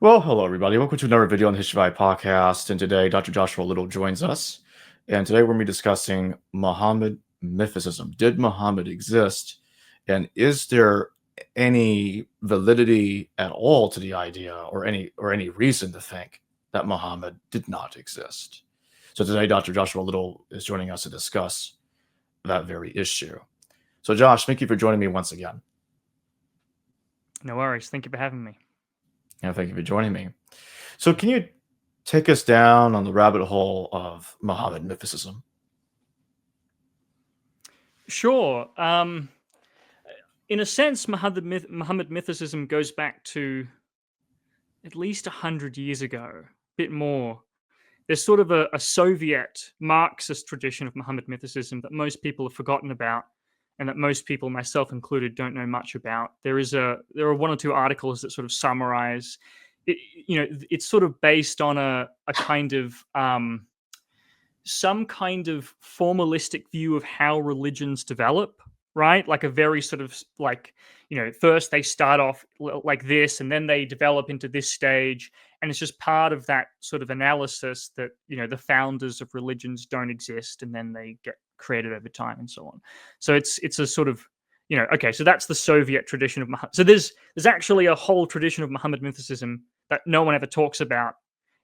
Well, hello everybody. Welcome to another video on the History of AI podcast. And today, Dr. Joshua Little joins us. And today we're going to be discussing Muhammad mythicism. Did Muhammad exist? And is there any validity at all to the idea, or any reason to think that Muhammad did not exist? So today, Dr. Joshua Little is joining us to discuss that very issue. So, Josh, thank you for joining me once again. No worries. Thank you for having me. Yeah, thank you for joining me. So can you take us down on the rabbit hole of Muhammad mythicism? Sure. In a sense, Muhammad mythicism goes back to at least 100 years ago, a bit more. There's sort of a Soviet Marxist tradition of Muhammad mythicism that most people have forgotten about, and that most people, myself included, don't know much about. There are one or two articles that sort of summarize it. It's sort of based on a kind of some kind of formalistic view of how religions develop, right? Like a very sort of like, first they start off like this and then they develop into this stage. And it's just part of that sort of analysis that, the founders of religions don't exist and then they get created over time and so on. So it's a sort of, okay, so that's the Soviet tradition of Muhammad. So there's actually a whole tradition of Muhammad mythicism that no one ever talks about,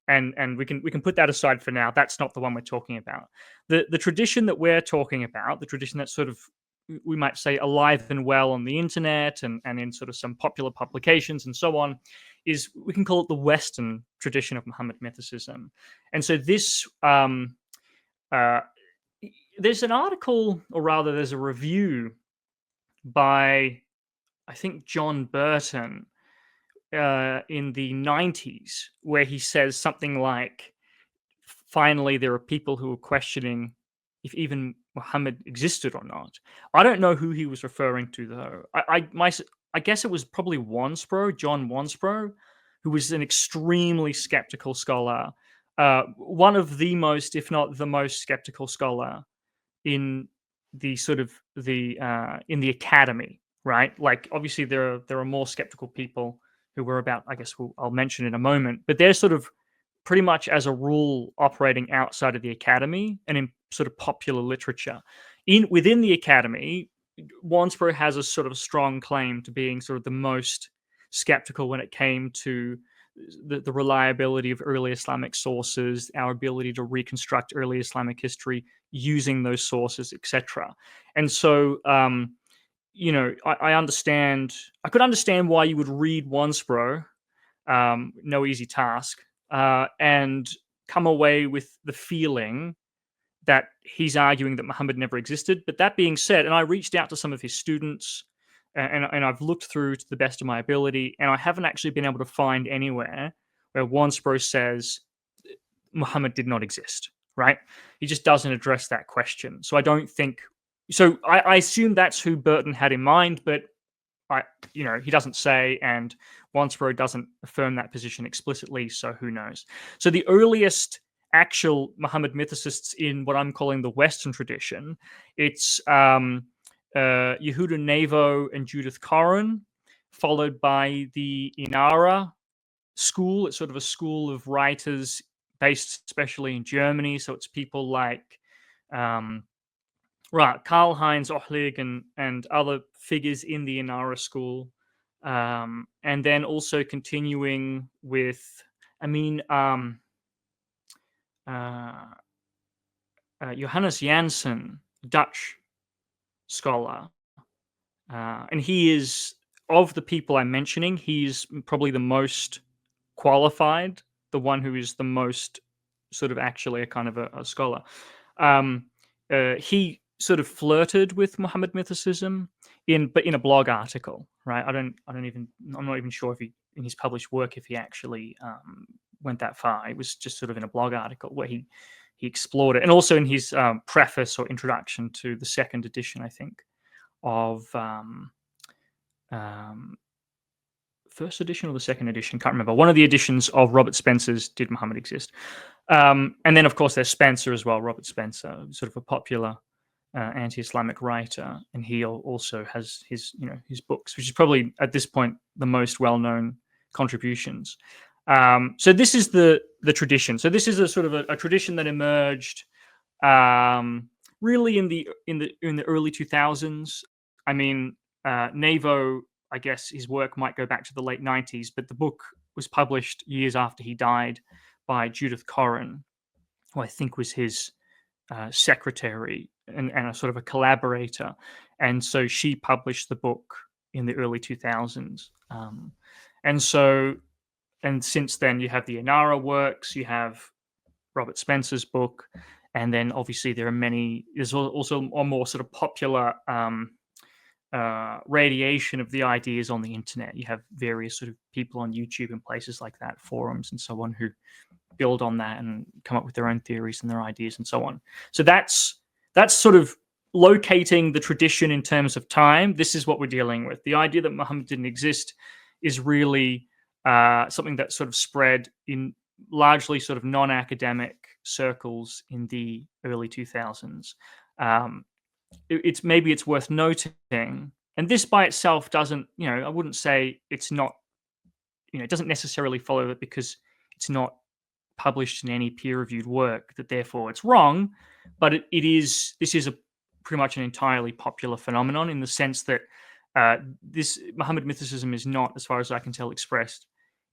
and we can put that aside for now. That's not the one we're talking about. The tradition that we're talking about, the tradition that's sort of, we might say, alive and well on the internet and in sort of some popular publications and so on, is, we can call it the Western tradition of Muhammad mythicism. And so this there's an article, or rather there's a review by, I think, John Burton in the 90s, where he says something like, finally, there are people who are questioning if even Muhammad existed or not. I don't know who he was referring to, though. I guess it was probably John Wansbrough, who was an extremely skeptical scholar, one of the most, if not the most skeptical scholar in the sort of in the academy, right? Like, obviously there are more skeptical people who were about, I guess I'll mention in a moment, but they're sort of pretty much as a rule operating outside of the academy and in sort of popular literature. Within the academy, Wansbrough has a sort of strong claim to being sort of the most skeptical when it came to the reliability of early Islamic sources, our ability to reconstruct early Islamic history using those sources, etc. And so, I understand. I could understand why you would read Wansbrough, no easy task, and come away with the feeling that he's arguing that Muhammad never existed. But that being said, and I reached out to some of his students, and I've looked through to the best of my ability, and I haven't actually been able to find anywhere where Wansbrough says Muhammad did not exist, right? He just doesn't address that question. So I don't think, so I assume that's who Burton had in mind, but he doesn't say, and Wansbrough doesn't affirm that position explicitly, so who knows? So the earliest actual Muhammad mythicists in what I'm calling the Western tradition, it's Yehuda Nevo and Judith Corrin, followed by the Inara school. It's sort of a school of writers based especially in Germany. So it's people like Karl-Heinz Ohlig and other figures in the Inara school. And then also continuing with, Johannes Janssen, Dutch scholar. And he is, of the people I'm mentioning, he's probably the most qualified, the one who is the most sort of actually a kind of a scholar. He sort of flirted with Muhammad mythicism in a blog article, right? I'm not even sure if he, in his published work, if he actually went that far. It was just sort of in a blog article where he explored it, and also in his preface or introduction to the second edition, I think, of first edition or the second edition, can't remember. One of the editions of Robert Spencer's Did Muhammad Exist? And then, of course, there's Spencer as well, Robert Spencer, sort of a popular anti-Islamic writer, and he also has his books, which is probably at this point the most well-known contributions. So this is the tradition. So this is a sort of a tradition that emerged really in the early 2000s. I mean, Navo, I guess his work might go back to the late 90s, but the book was published years after he died by Judith Corrin, who I think was his secretary and a sort of a collaborator. And so she published the book in the early 2000s. And so, and since then, you have the Inara works, you have Robert Spencer's book, and then obviously there are many. There's also a more sort of popular radiation of the ideas on the internet. You have various sort of people on YouTube and places like that, forums and so on, who build on that and come up with their own theories and their ideas and so on. So that's sort of locating the tradition in terms of time. This is what we're dealing with. The idea that Muhammad didn't exist is really something that sort of spread in largely sort of non-academic circles in the early 2000s. It's worth noting, and this by itself doesn't, I wouldn't say it's not, it doesn't necessarily follow that because it's not published in any peer-reviewed work that therefore it's wrong, but this is a pretty much an entirely popular phenomenon in the sense that this Muhammad mythicism is not, as far as I can tell, expressed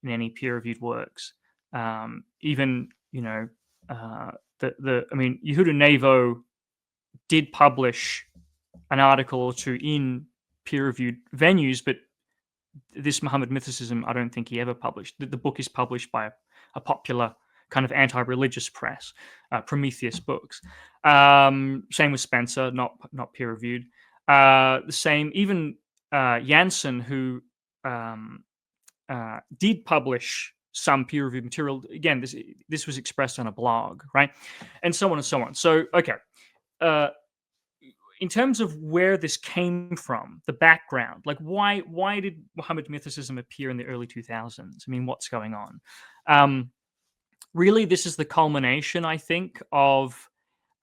in any peer-reviewed works. Even I mean, Yehuda Nevo did publish an article or two in peer-reviewed venues, but this Muhammad mythicism, I don't think he ever published. The book is published by a popular kind of anti-religious press, Prometheus Books. Same with Spencer, not peer-reviewed. The same, even Janssen, who did publish some peer-reviewed material. Again, this was expressed on a blog, right? And so on and so on. So, okay. In terms of where this came from, the background, like why did Muhammad mythicism appear in the early 2000s? I mean, what's going on? Really, this is the culmination, I think, of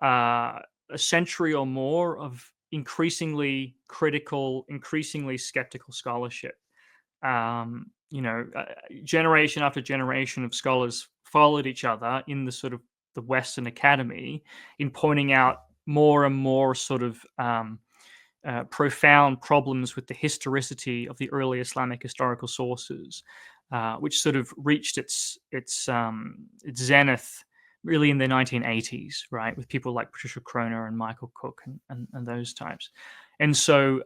a century or more of increasingly critical, increasingly skeptical scholarship. Generation after generation of scholars followed each other in the sort of the Western academy in pointing out more and more sort of profound problems with the historicity of the early Islamic historical sources, which sort of reached its zenith really in the 1980s, right, with people like Patricia Kroner and Michael Cook and those types. And so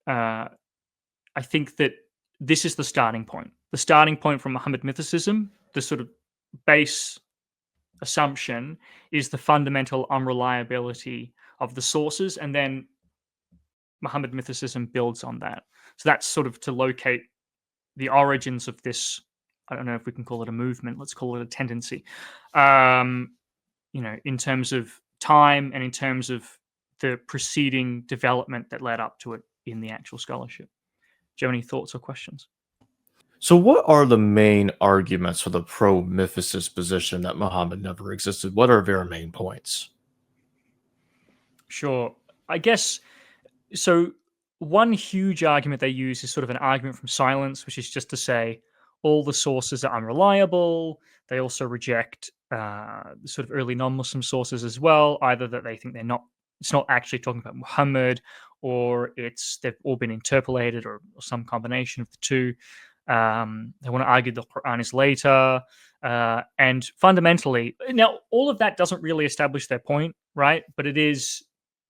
I think that this is the starting point. The starting point from Muhammad mythicism, the sort of base assumption, is the fundamental unreliability of the sources, and then Muhammad mythicism builds on that. So that's sort of to locate the origins of this. I don't know if we can call it a movement. Let's call it a tendency. In terms of time and in terms of the preceding development that led up to it in the actual scholarship. Do you have any thoughts or questions? So, what are the main arguments for the pro-mythicist position that Muhammad never existed? What are their main points? Sure. I guess so. One huge argument they use is sort of an argument from silence, which is just to say all the sources are unreliable. They also reject sort of early non-Muslim sources as well, either that they think it's not actually talking about Muhammad, or they've all been interpolated, or some combination of the two. They want to argue the Quran is later. And fundamentally, now all of that doesn't really establish their point, right? But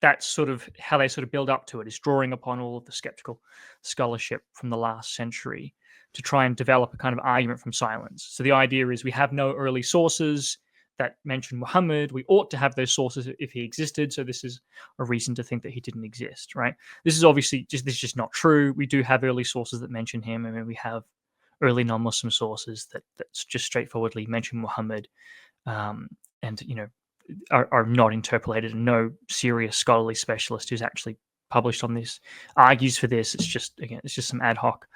that's sort of how they sort of build up to it, is drawing upon all of the skeptical scholarship from the last century to try and develop a kind of argument from silence. So the idea is we have no early sources that mention Muhammad. We ought to have those sources if he existed. So this is a reason to think that he didn't exist, right? This is obviously just not true. We do have early sources that mention him. I mean, we have early non-Muslim sources that's just straightforwardly mention Muhammad, and are not interpolated, and no serious scholarly specialist who's actually published on this argues for this. It's just some ad hoc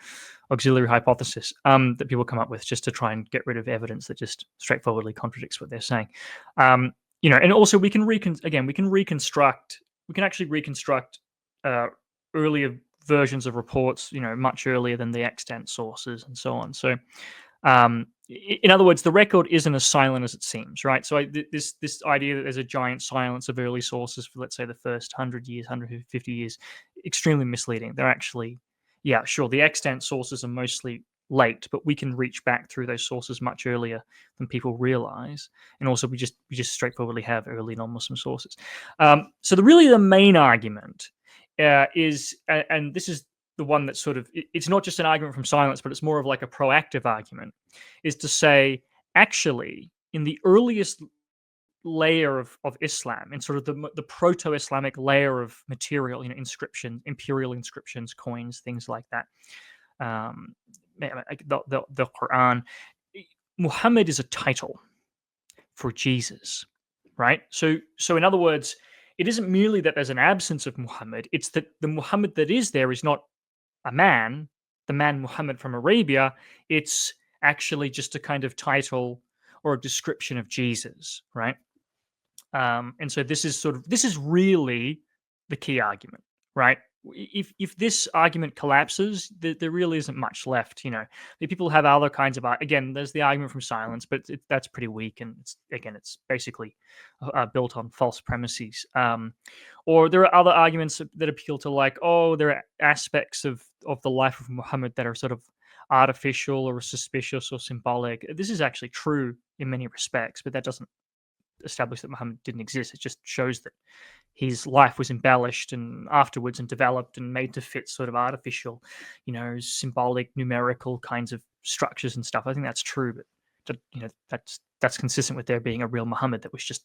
auxiliary hypothesis that people come up with just to try and get rid of evidence that just straightforwardly contradicts what they're saying. And also we can actually reconstruct earlier versions of reports, much earlier than the extant sources and so on. So In other words, the record isn't as silent as it seems, right? So this idea that there's a giant silence of early sources for, let's say, the first 100 years, 150 years, extremely misleading. They're actually, yeah, sure, the extant sources are mostly late, but we can reach back through those sources much earlier than people realize. And also, we just straightforwardly have early non-Muslim sources. So the main argument is, and this is the one that's sort of, it's not just an argument from silence, but it's more of like a proactive argument, is to say, actually, in the earliest layer of Islam, in sort of the proto-Islamic layer of material, inscription, imperial inscriptions, coins, things like that, the Quran, Muhammad is a title for Jesus, right? So in other words, it isn't merely that there's an absence of Muhammad, it's that the Muhammad that is there is not a man, the man Muhammad from Arabia. It's actually just a kind of title or a description of Jesus, right? And so this is really the key argument, right? If this argument collapses, there really isn't much left. People have other kinds of again. There's the argument from silence, but that's pretty weak, and it's basically built on false premises. Or there are other arguments that appeal to, like, oh, there are aspects of the life of Muhammad that are sort of artificial or suspicious or symbolic. This is actually true in many respects, but that doesn't establish that Muhammad didn't exist. It just shows that his life was embellished and afterwards and developed and made to fit sort of artificial, symbolic, numerical kinds of structures and stuff. I think that's true, but that's consistent with there being a real Muhammad that was just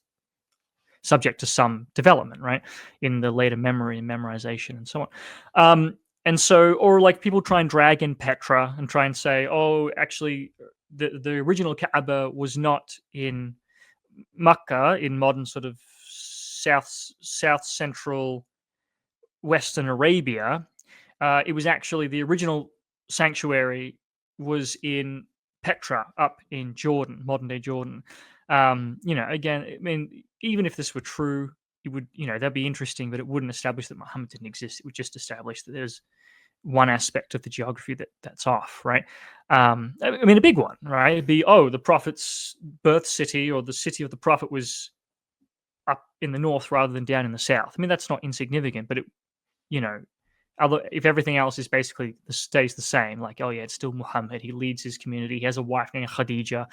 subject to some development, right, in the later memory and memorization and so on. And so, or like people try and drag in Petra and try and say, oh, actually, the original Kaaba was not in Makkah, in modern sort of south central Western Arabia. It was actually, the original sanctuary was in Petra, up in Jordan, modern day Jordan. Again, I mean, even if this were true, it would, that'd be interesting, but it wouldn't establish that Muhammad didn't exist. It would just establish that there's one aspect of the geography that's off, right? I mean, a big one, right? It'd be, oh, the prophet's birth city or the city of the prophet was up in the north rather than down in the south. I mean, that's not insignificant, but if everything else is basically stays the same, like, oh yeah, it's still Muhammad. He leads his community. He has a wife named Khadija.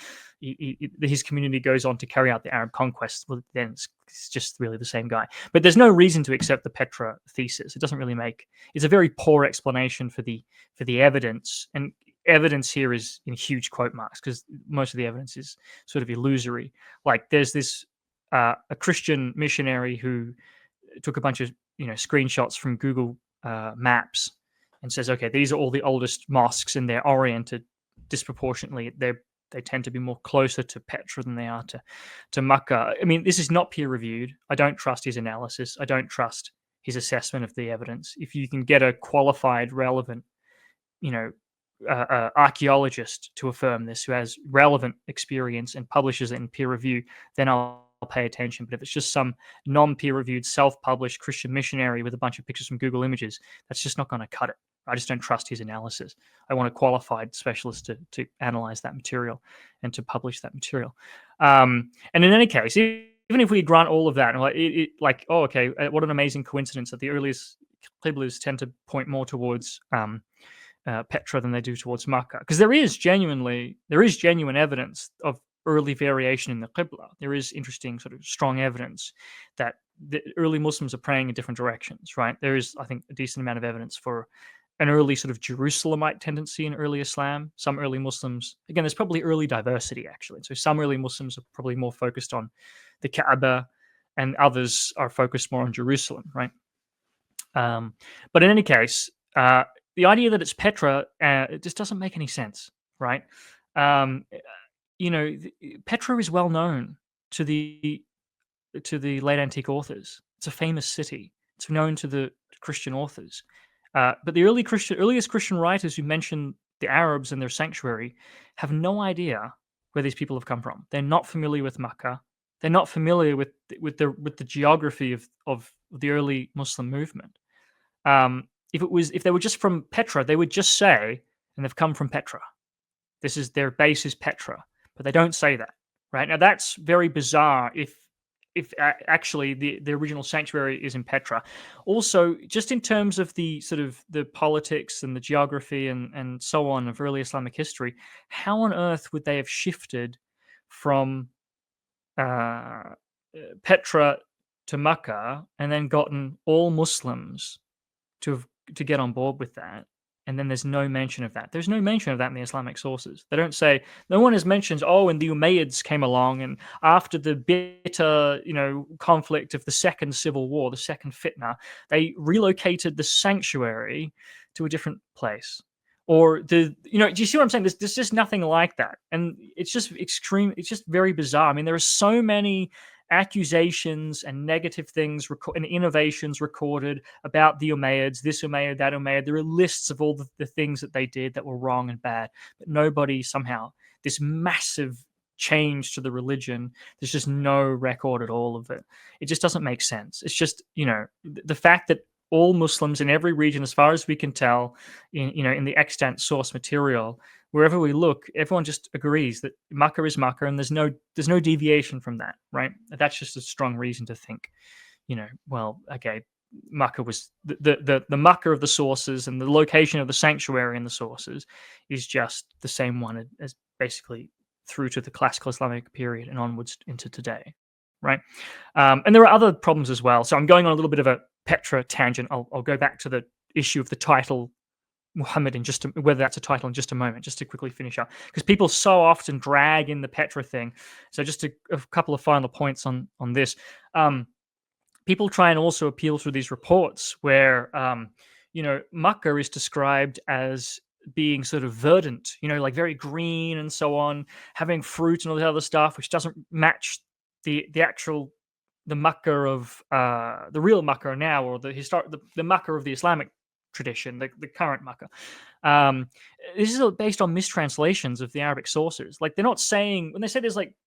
His community goes on to carry out the Arab conquest. Well, then it's just really the same guy. But there's no reason to accept the Petra thesis. It doesn't really make. It's a very poor explanation for the evidence, and evidence here is in huge quote marks because most of the evidence is sort of illusory. Like there's this a Christian missionary who took a bunch of screenshots from Google maps and says, okay, these are all the oldest mosques and they're oriented disproportionately. They tend to be more closer to Petra than they are to Makkah. I mean, this is not peer reviewed. I don't trust his analysis. I don't trust his assessment of the evidence. If you can get a qualified, relevant, archaeologist to affirm this, who has relevant experience and publishes it in peer review, then I'll pay attention. But if it's just some non-peer-reviewed, self-published Christian missionary with a bunch of pictures from Google Images, that's just not going to cut it. I just don't trust his analysis. I want a qualified specialist to analyze that material and to publish that material. And in any case, even if we grant all of that, what an amazing coincidence that the earliest Qiblas tend to point more towards Petra than they do towards Makkah, because there is genuine evidence of early variation in the Qibla. There is interesting, sort of strong evidence that the early Muslims are praying in different directions, right? There is, I think, a decent amount of evidence for an early sort of Jerusalemite tendency in early Islam. Some early Muslims, again, there's probably early diversity, actually. So some early Muslims are probably more focused on the Kaaba and others are focused more on Jerusalem, right? But in any case, the idea that it's Petra, it just doesn't make any sense, right? Petra is well known to the late antique authors. It's a famous city. It's known to the Christian authors. But the earliest Christian writers who mention the Arabs and their sanctuary have no idea where these people have come from. They're not familiar with Makkah. They're not familiar with the geography of the early Muslim movement. If they were just from Petra, they would just say, and they've come from Petra. Their base is Petra, but they don't say that, right? Now that's very bizarre. If actually the original sanctuary is in Petra. Also, just in terms of the sort of the politics and the geography and so on of early Islamic history, how on earth would they have shifted from Petra to Makkah and then gotten all Muslims to get on board with that? And then there's no mention of that. There's no mention of that in the Islamic sources. They don't say, no one has mentioned, oh, and the Umayyads came along, and after the bitter, conflict of the second civil war, the second fitna, they relocated the sanctuary to a different place. Or do you see what I'm saying? There's just nothing like that. And it's just extreme. It's just very bizarre. I mean, there are so many accusations and negative things and innovations recorded about the Umayyads, this Umayyad, that Umayyad. There are lists of all the things that they did that were wrong and bad, but nobody somehow, this massive change to the religion, there's just no record at all of it. It just doesn't make sense. It's just, the fact that all Muslims in every region, as far as we can tell, in the extant source material, wherever we look, everyone just agrees that Makkah is Makkah, and there's no deviation from that, right? That's just a strong reason to think, well, okay, Makkah was the Makkah of the sources, and the location of the sanctuary in the sources is just the same one as basically through to the classical Islamic period and onwards into today, right? And there are other problems as well. So I'm going on a little bit of a Petra tangent. I'll go back to the issue of the title Muhammad in whether that's a title in just a moment, just to quickly finish up, because people so often drag in the Petra thing. So just a couple of final points on this. People try and also appeal through these reports where Makkah is described as being sort of verdant, like very green and so on, having fruit and all the other stuff, which doesn't match the Makkah of the real Makkah now, or the Makkah of the Islamic tradition, the current Makkah. This is based on mistranslations of the Arabic sources. Like, they're not saying, when they say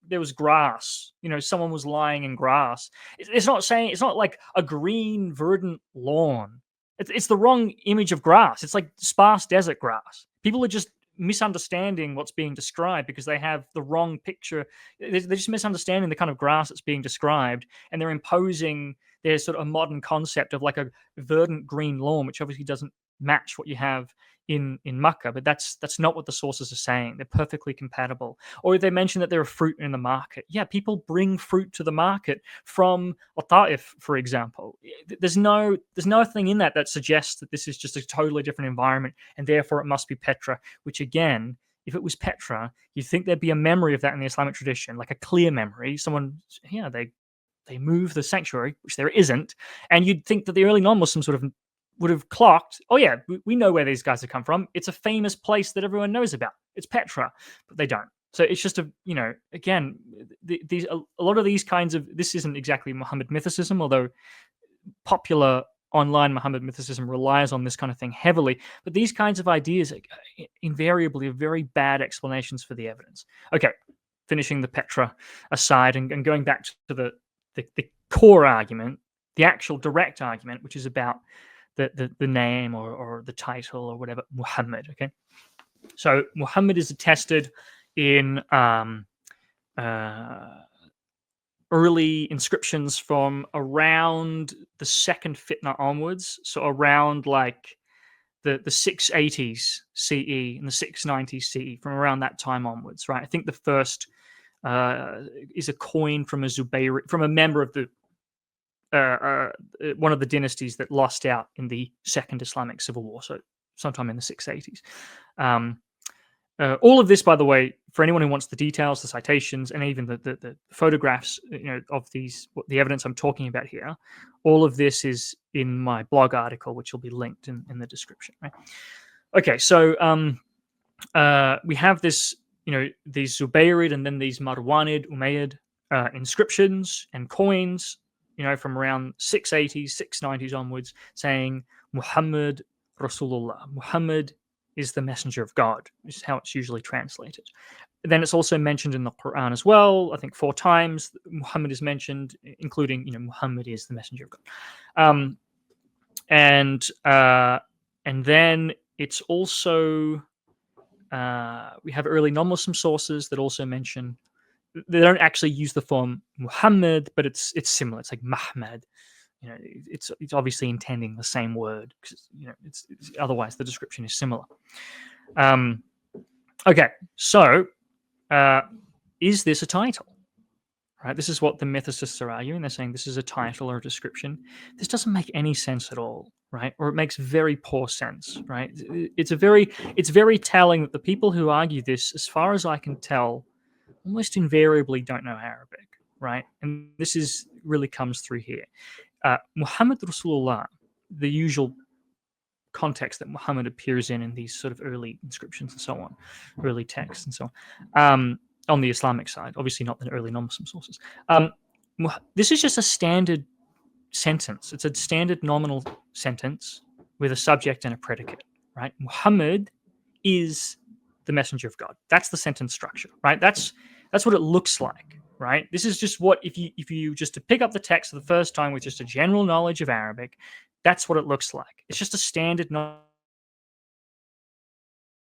there was grass, someone was lying in grass. It's not like a green verdant lawn. It's the wrong image of grass. It's like sparse desert grass. People are just misunderstanding what's being described because they have the wrong picture. They're just misunderstanding the kind of grass that's being described, and they're imposing their sort of a modern concept of like a verdant green lawn, which obviously doesn't match what you have in Makkah. But that's not what the sources are saying. They're perfectly compatible. Or they mention that there are fruit in the market. Yeah, people bring fruit to the market from Ta'if, for example. There's nothing in that suggests that this is just a totally different environment, and therefore it must be Petra, which again, if it was Petra, you'd think there'd be a memory of that in the Islamic tradition, like a clear memory. Someone, they move the sanctuary, which there isn't, and you'd think that the early non-Muslims would have clocked, oh yeah, we know where these guys have come from. It's a famous place that everyone knows about. It's Petra, but they don't. So it's just again, a lot of these kinds of, this isn't exactly Muhammad mythicism, although popular online Muhammad mythicism relies on this kind of thing heavily. But these kinds of ideas invariably are very bad explanations for the evidence. Okay, finishing the Petra aside and going back to the core argument, the actual direct argument, which is about the name or the title or whatever, Muhammad. Okay, so Muhammad is attested in early inscriptions from around the second fitna onwards, so around like the 680s CE and the 690s CE, from around that time onwards, right? I think the first is a coin from a Zubayr, from a member of the one of the dynasties that lost out in the Second Islamic Civil War, so sometime in the 680s. All of this, by the way, for anyone who wants the details, the citations, and even the photographs, of the evidence I'm talking about here, all of this is in my blog article, which will be linked in the description. Right? Okay, so we have this, these Zubayrid and then these Marwanid, Umayyad inscriptions and coins, from around 680s, 690s onwards, saying Muhammad Rasulullah. Muhammad is the messenger of God, which is how it's usually translated. Then it's also mentioned in the Quran as well. I think 4 times Muhammad is mentioned, including, Muhammad is the messenger of God. And then it's also We have early non-Muslim sources that also mention, they don't actually use the form Muhammad, but it's similar. It's like Mahmad. It's obviously intending the same word because it's otherwise the description is similar. Okay, so is this a title? Right, this is what the mythicists are arguing. They're saying this is a title or a description. This doesn't make any sense at all, right? Or it makes very poor sense, right? It's very telling that the people who argue this, as far as I can tell, almost invariably don't know Arabic, right? And this really comes through here. Muhammad Rasulullah, the usual context that Muhammad appears in these sort of early inscriptions and so on, early texts and so on the Islamic side, obviously not the early non-Muslim sources. This is just a standard sentence. It's a standard nominal sentence with a subject and a predicate, right? Muhammad is the messenger of God. That's the sentence structure, right? That's what it looks like, right? This is just what, if you just to pick up the text for the first time with just a general knowledge of Arabic, that's what it looks like. It's just a standard, not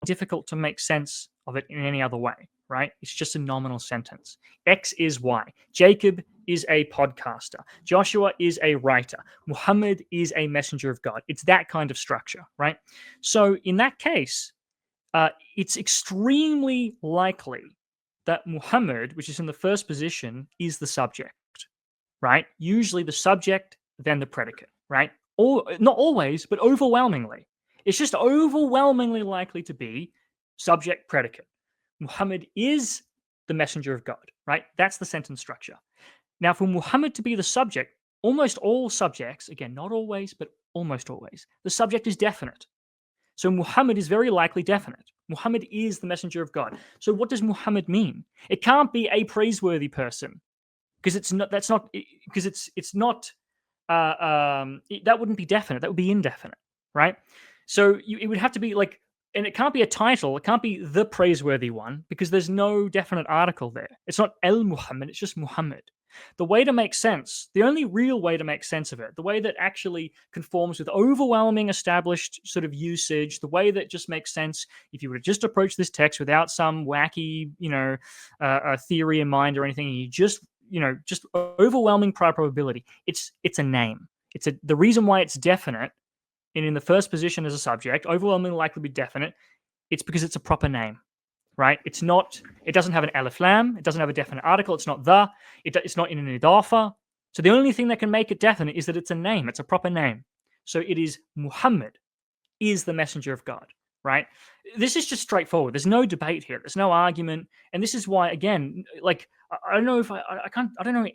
difficult to make sense of it in any other way, right? It's just a nominal sentence. X is Y. Jacob is a podcaster. Joshua is a writer. Muhammad is a messenger of God. It's that kind of structure, right? So in that case, it's extremely likely that Muhammad, which is in the first position, is the subject, right? Usually the subject, then the predicate, right? Or not always, but overwhelmingly. It's just overwhelmingly likely to be subject predicate. Muhammad is the messenger of God, right? That's the sentence structure. Now, for Muhammad to be the subject, almost all subjects, again, not always, but almost always, the subject is definite. So Muhammad is very likely definite. Muhammad is the messenger of God. So what does Muhammad mean? It can't be a praiseworthy person because it's not. That's not because it's not. That wouldn't be definite. That would be indefinite, right? So it would have to be like, and it can't be a title. It can't be the praiseworthy one because there's no definite article there. It's not El Muhammad. It's just Muhammad. The way to make sense, the only real way to make sense of it, the way that actually conforms with overwhelming established sort of usage, the way that just makes sense if you were to just approach this text without some wacky, theory in mind or anything, and you just overwhelming probability. It's a name. The reason why it's definite and in the first position as a subject, overwhelmingly likely to be definite. It's because it's a proper name. Right? It doesn't have an alif lam. It doesn't have a definite article. It's not the. It's not in an idafa. So the only thing that can make it definite is that it's a name. It's a proper name. So it is Muhammad is the messenger of God. Right? This is just straightforward. There's no debate here. There's no argument. And this is why, again, like I don't know if I don't know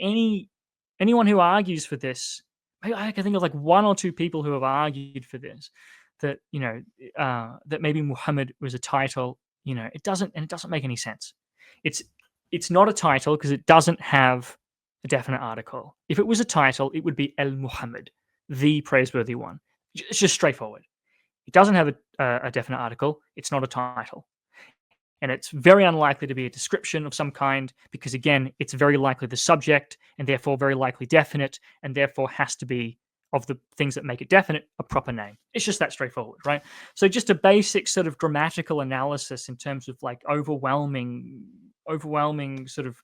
anyone who argues for this. I can think of like one or two people who have argued for this, that that maybe Muhammad was a title. It doesn't make any sense. It's not a title because it doesn't have a definite article. If it was a title, it would be El Muhammad, the praiseworthy one. It's just straightforward. It doesn't have a definite article. It's not a title. And it's very unlikely to be a description of some kind because, again, it's very likely the subject and therefore very likely definite and therefore has to be, of the things that make it definite, a proper name. It's just that straightforward, right? So just a basic sort of grammatical analysis in terms of like overwhelming sort of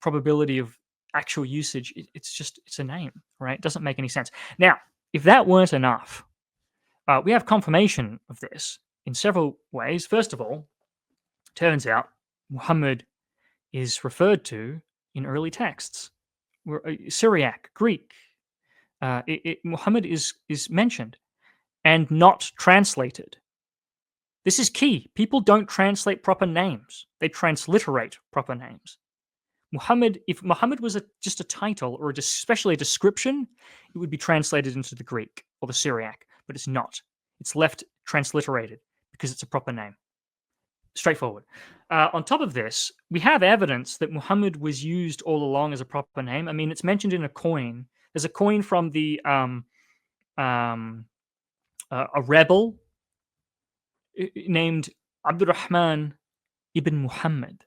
probability of actual usage. It's a name, right? It doesn't make any sense. Now, if that weren't enough, we have confirmation of this in several ways. First of all, turns out Muhammad is referred to in early texts. Syriac, Greek, Muhammad is mentioned and not translated. This is key. People don't translate proper names. They transliterate proper names. If Muhammad was just a title or especially a description, it would be translated into the Greek or the Syriac, but it's not. It's left transliterated because it's a proper name. Straightforward. On top of this, we have evidence that Muhammad was used all along as a proper name. I mean, it's mentioned in a coin. There's a coin from the a rebel named Abdurrahman ibn Muhammad,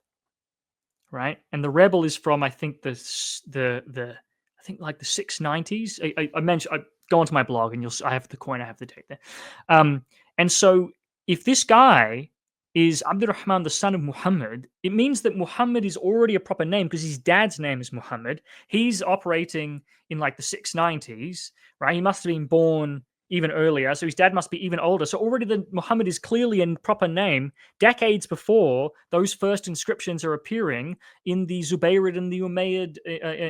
right? And the rebel is from I think the 690s. I mentioned. I go onto my blog and I have the coin. I have the date there. And so if this guy is Abdurrahman, the son of Muhammad, it means that Muhammad is already a proper name because his dad's name is Muhammad. He's operating in like the 690s, right? He must have been born even earlier, so his dad must be even older. So already the Muhammad is clearly a proper name decades before those first inscriptions are appearing in the Zubayrid and the Umayyad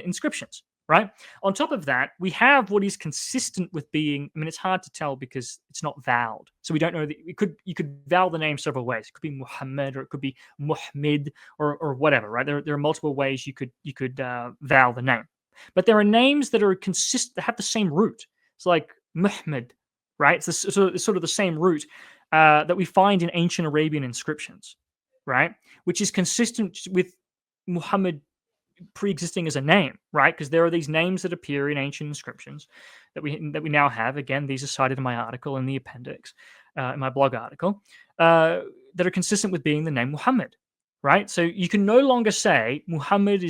inscriptions, right? On top of that, we have what is consistent with being, I mean, it's hard to tell because it's not voweled. So we don't know that you could vowel the name several ways. It could be Muhammad or it could be Muhammad or whatever, right? There are multiple ways you could vowel the name. But there are names that are consistent, that have the same root. It's like Muhammad, right? It's sort of the same root that we find in ancient Arabian inscriptions, right? Which is consistent with Muhammad pre-existing as a name, right? Because there are these names that appear in ancient inscriptions that we now have. Again, these are cited in my article in the appendix, in my blog article, that are consistent with being the name Muhammad, right? So you can no longer say Muhammad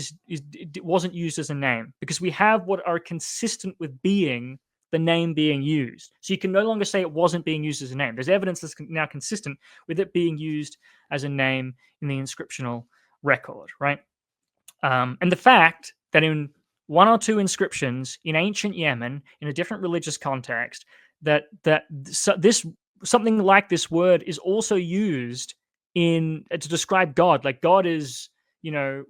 wasn't used as a name because we have what are consistent with being the name being used. So you can no longer say it wasn't being used as a name. There's evidence that's now consistent with it being used as a name in the inscriptional record, right? And the fact that in one or two inscriptions in ancient Yemen, in a different religious context, this something like this word is also used in to describe God. Like God is,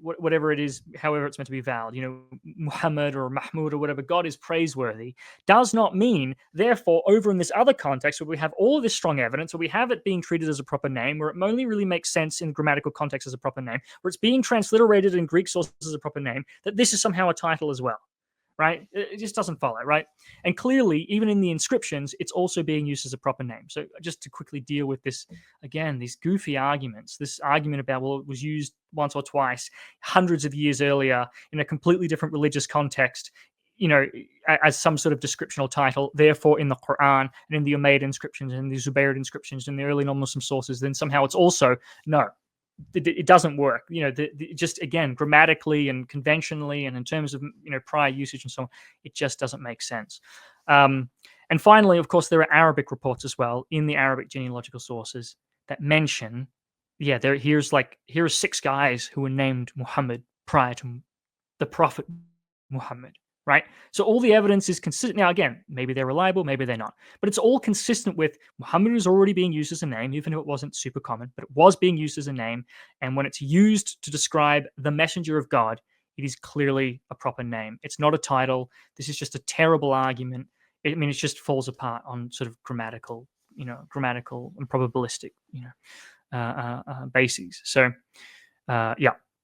whatever it is, however it's meant to be vowed, Muhammad or Mahmud or whatever, God is praiseworthy, does not mean, therefore, over in this other context where we have all this strong evidence, where we have it being treated as a proper name, where it only really makes sense in grammatical context as a proper name, where it's being transliterated in Greek sources as a proper name, that this is somehow a title as well. Right? It just doesn't follow, right? And clearly, even in the inscriptions, it's also being used as a proper name. So just to quickly deal with this, again, these goofy arguments, this argument about, well, it was used once or twice hundreds of years earlier in a completely different religious context, as some sort of descriptional title, therefore in the Quran and in the Umayyad inscriptions and the Zubayrid inscriptions and the early non-Muslim sources, then somehow it's also, no, it doesn't work. Just again, grammatically and conventionally and in terms of, prior usage and so on, it just doesn't make sense. And finally, of course, there are Arabic reports as well in the Arabic genealogical sources that mention, here's 6 guys who were named Muhammad prior to the Prophet Muhammad. Right? So all the evidence is consistent. Now, again, maybe they're reliable, maybe they're not. But it's all consistent with Muhammad was already being used as a name, even if it wasn't super common, but it was being used as a name. And when it's used to describe the messenger of God, it is clearly a proper name. It's not a title. This is just a terrible argument. It just falls apart on sort of grammatical and probabilistic, bases. So,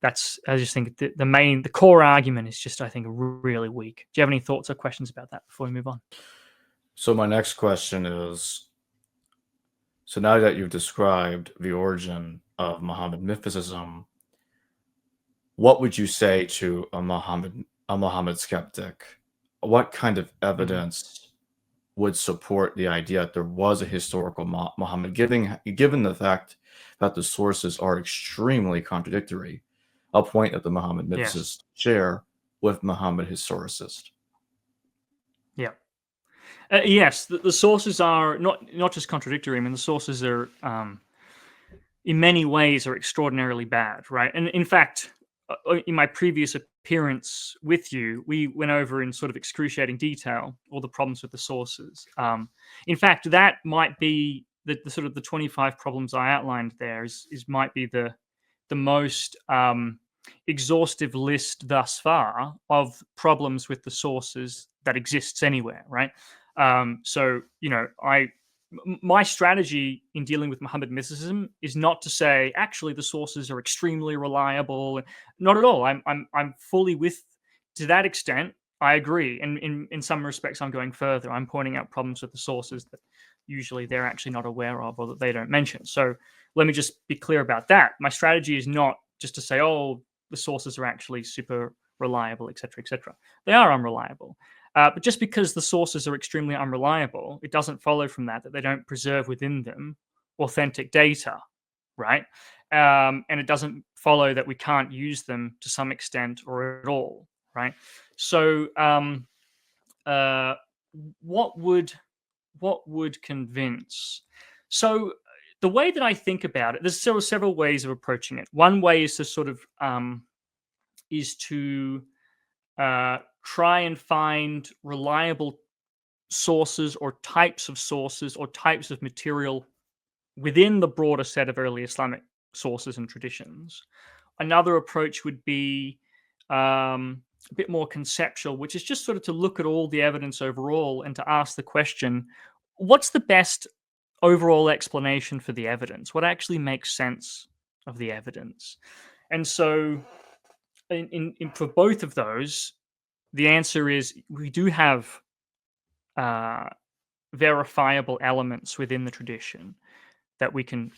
I just think the core argument is just, I think, really weak. Do you have any thoughts or questions about that before we move on? So my next question is, so now that you've described the origin of Muhammad mythicism, what would you say to a Muhammad skeptic? What kind of evidence would support the idea that there was a historical Muhammad, given the fact that the sources are extremely contradictory? A point that the Muhammad mythicists share with Muhammad historicists. Yeah. Yes, the sources are not just contradictory. I mean, the sources are, in many ways, are extraordinarily bad, right? And in fact, in my previous appearance with you, we went over in sort of excruciating detail all the problems with the sources. In fact, that might be the sort of the 25 problems I outlined there might be the most exhaustive list thus far of problems with the sources that exists anywhere, right? So, my strategy in dealing with Muhammad mythicism is not to say actually the sources are extremely reliable. Not at all. I'm fully to that extent. I agree, and in some respects, I'm going further. I'm pointing out problems with the sources that usually they're actually not aware of or that they don't mention. So let me just be clear about that. My strategy is not just to say, oh, the sources are actually super reliable, etc., etc. They are unreliable. But just because the sources are extremely unreliable, it doesn't follow from that they don't preserve within them authentic data, right? And it doesn't follow that we can't use them to some extent or at all, right? So, what would convince? So, the way that I think about it, there's several ways of approaching it. One way is to sort of try and find reliable sources or types of sources or types of material within the broader set of early Islamic sources and traditions. Another approach would be a bit more conceptual, which is just sort of to look at all the evidence overall and to ask the question, what's the best overall explanation for the evidence? What actually makes sense of the evidence? And so for both of those, the answer is we do have verifiable elements within the tradition that we can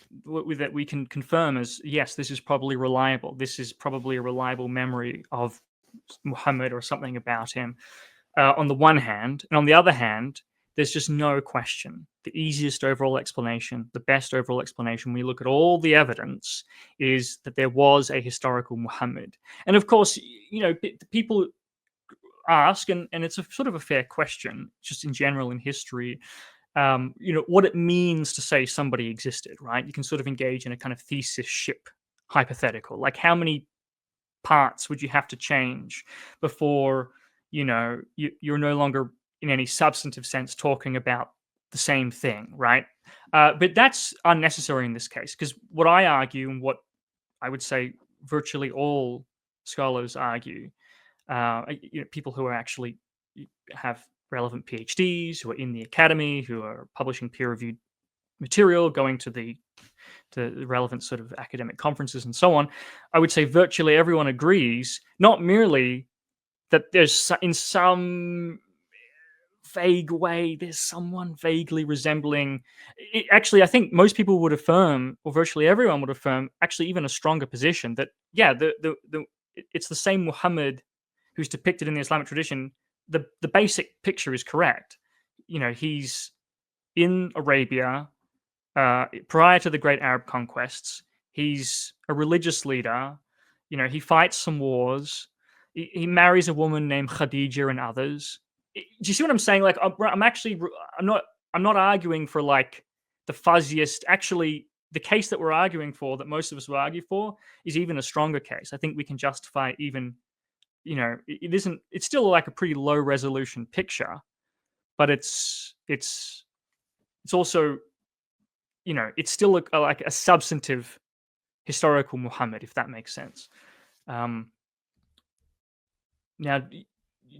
confirm as, yes, this is probably reliable. This is probably a reliable memory of Muhammad or something about him, on the one hand. And on the other hand, there's just no question. The easiest overall explanation, the best overall explanation, when you look at all the evidence, is that there was a historical Muhammad. And of course, people ask, and it's a sort of a fair question, just in general in history, what it means to say somebody existed, right? You can sort of engage in a kind of thesis ship hypothetical. Like, how many parts would you have to change before, you're no longer in any substantive sense talking about the same thing, right? But that's unnecessary in this case, because what I argue, and what I would say virtually all scholars argue, people who are actually have relevant PhDs, who are in the academy, who are publishing peer-reviewed material, going to the relevant sort of academic conferences and so on, I would say virtually everyone agrees, not merely that there's in some vague way, there's someone vaguely resembling. Actually, I think most people would affirm, or virtually everyone would affirm, actually even a stronger position, that it's the same Muhammad who's depicted in the Islamic tradition. The basic picture is correct. He's in Arabia prior to the great Arab conquests. He's a religious leader. He fights some wars. He marries a woman named Khadija and others. Do you see what I'm saying? Like, I'm not arguing for like the fuzziest. Actually, the case that we're arguing for, that most of us will argue for, is even a stronger case. I think we can justify even, it's still like a pretty low resolution picture, but it's also, it's still like a substantive historical Muhammad, if that makes sense. Now,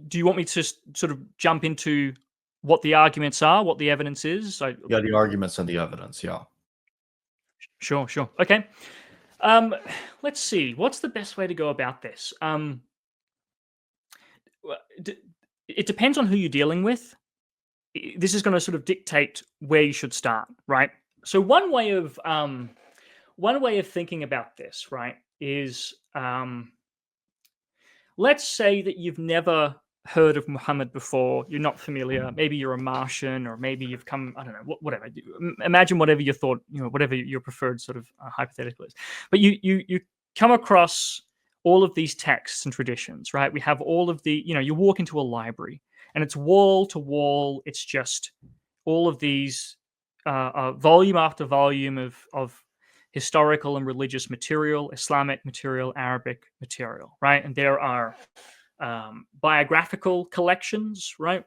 do you want me to sort of jump into what the arguments are, what the evidence is? Yeah, the arguments and the evidence. Yeah. Sure. Okay. Let's see. What's the best way to go about this? It depends on who you're dealing with. This is going to sort of dictate where you should start, right? So one way of thinking about this, right, is let's say that you've never heard of Muhammad before. You're not familiar. Maybe you're a Martian, or maybe you've come, I don't know, whatever. Imagine whatever you thought, whatever your preferred sort of hypothetical is. But you come across all of these texts and traditions, right? We have all of the, you walk into a library and it's wall to wall. It's just all of these volume after volume of historical and religious material, Islamic material, Arabic material, right? And there are biographical collections, right,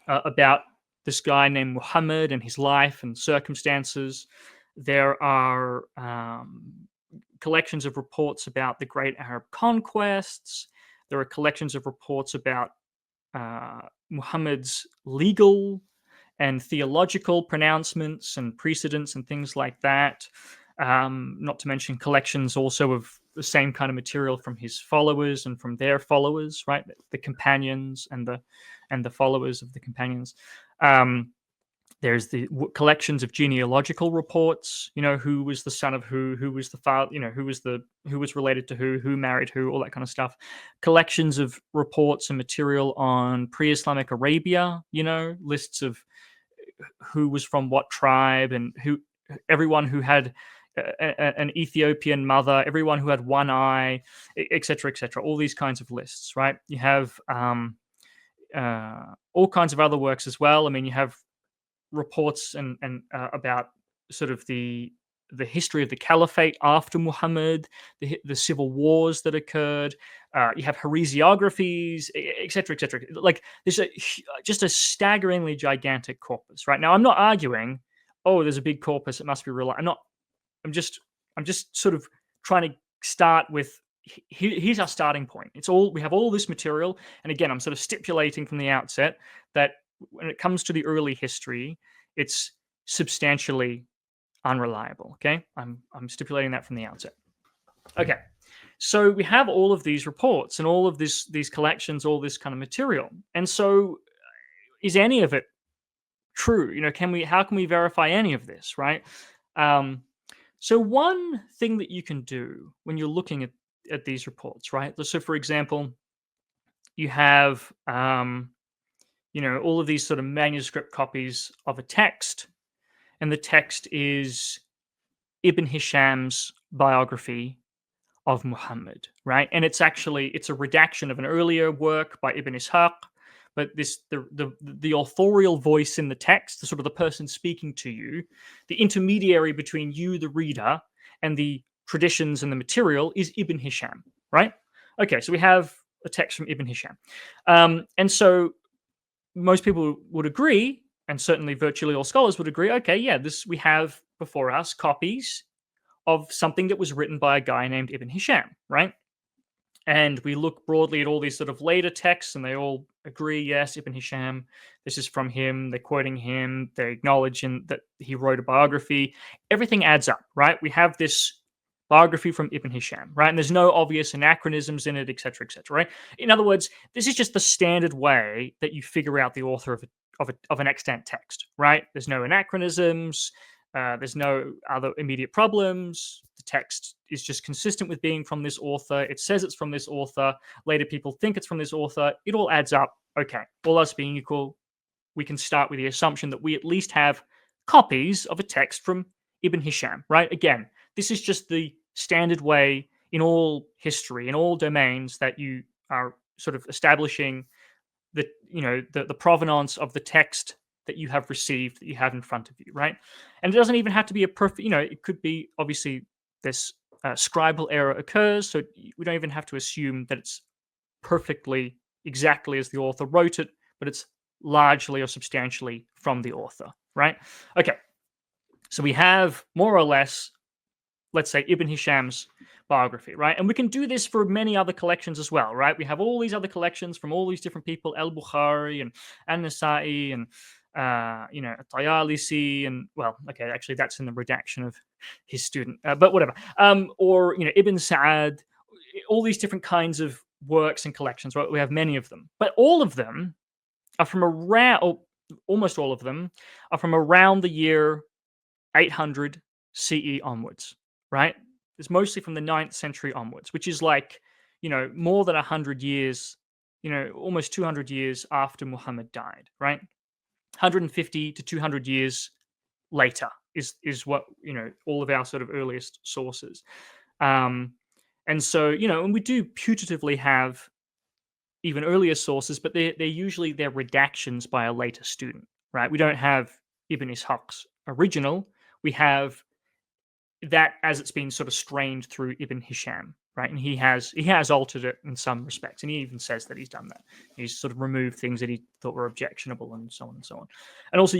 about this guy named Muhammad and his life and circumstances. There are collections of reports about the great Arab conquests. There are collections of reports about Muhammad's legal and theological pronouncements and precedents and things like that. Not to mention collections also of the same kind of material from his followers and from their followers, right? The companions and the followers of the companions. There's the collections of genealogical reports, who was the son of who was the father, who was related to who married who, all that kind of stuff. Collections of reports and material on pre-Islamic Arabia, lists of who was from what tribe, and everyone who had an Ethiopian mother, everyone who had one eye, etc., all these kinds of lists, right? You have all kinds of other works as well. I mean, you have reports and about sort of the the history of the caliphate after Muhammad, the civil wars that occurred. You have heresiographies, etc., etc. Like there's just a staggeringly gigantic corpus. Right now, I'm not arguing. Oh, there's a big corpus. It must be real. I'm just sort of trying to start with. Here's our starting point. We have all this material, and again, I'm sort of stipulating from the outset that when it comes to the early history, it's substantially unreliable. Okay, I'm stipulating that from the outset. Okay, so we have all of these reports and all of these collections, all this kind of material, and so is any of it true? How can we verify any of this? Right. So one thing that you can do when you're looking at these reports, right? So for example, you have all of these sort of manuscript copies of a text, and the text is Ibn Hisham's biography of Muhammad, right? And it's a redaction of an earlier work by Ibn Ishaq, but the authorial voice in the text, the sort of the person speaking to you, the intermediary between you, the reader, and the traditions and the material is Ibn Hisham, right? Okay, so we have a text from Ibn Hisham, and so most people would agree, and certainly virtually all scholars would agree. Okay, yeah, we have before us copies of something that was written by a guy named Ibn Hisham, right? And we look broadly at all these sort of later texts, and they all agree, yes, Ibn Hisham, this is from him. They're quoting him. They acknowledge that he wrote a biography. Everything adds up, right? We have this biography from Ibn Hisham, right? And there's no obvious anachronisms in it, etc., etc., right? In other words, this is just the standard way that you figure out the author of an extant text, right? There's no anachronisms. There's no other immediate problems. The text is just consistent with being from this author. It says it's from this author. Later, people think it's from this author. It all adds up. Okay, all else being equal, we can start with the assumption that we at least have copies of a text from Ibn Hisham, right? Again, this is just the standard way in all history, in all domains, that you are sort of establishing the provenance of the text that you have received, that you have in front of you, right? And it doesn't even have to be a perfect, it could be, obviously, this scribal error occurs, so we don't even have to assume that it's perfectly exactly as the author wrote it, but it's largely or substantially from the author, right? Okay, so we have more or less, let's say, Ibn Hisham's biography, right? And we can do this for many other collections as well, right? We have all these other collections from all these different people, Al-Bukhari and An-Nasa'i and At-Tayalisi, and well, okay, actually that's in the redaction of his student, but whatever. Or Ibn Sa'ad, all these different kinds of works and collections, right? We have many of them, but all of them are from around, or almost all of them are from around the year 800 CE onwards, right? It's mostly from the 9th century onwards, which is like, more than 100 years, almost 200 years after Muhammad died, right? 150 to 200 years later is what, all of our sort of earliest sources. And so, and we do putatively have even earlier sources, but they're usually redactions by a later student, right? We don't have Ibn Ishaq's original. We have that as it's been sort of strained through Ibn Hisham, right? And he has altered it in some respects, and he even says that he's done that. He's sort of removed things that he thought were objectionable, and so on and so on. And also,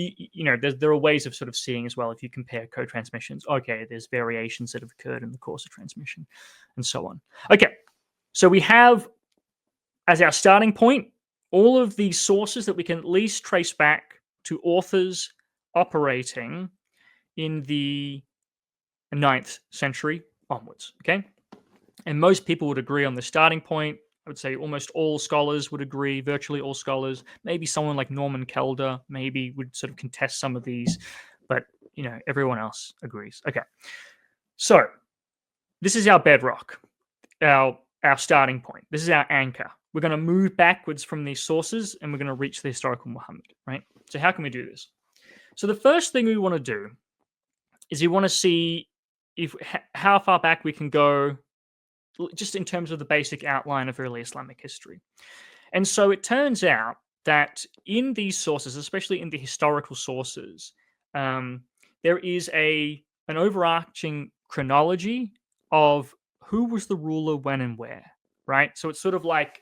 there are ways of sort of seeing as well, if you compare co-transmissions. Okay, there's variations that have occurred in the course of transmission, and so on. Okay, so we have as our starting point all of these sources that we can at least trace back to authors operating in the 9th century onwards, okay? And most people would agree on the starting point. I would say almost all scholars would agree, virtually all scholars. Maybe someone like Norman Kelder maybe would sort of contest some of these, but, everyone else agrees. Okay, so this is our bedrock, our starting point. This is our anchor. We're going to move backwards from these sources, and we're going to reach the historical Muhammad, right? So how can we do this? So the first thing we want to do is we want to see how far back we can go, just in terms of the basic outline of early Islamic history. And so it turns out that in these sources, especially in the historical sources, there is an an overarching chronology of who was the ruler when and where, right? So it's sort of like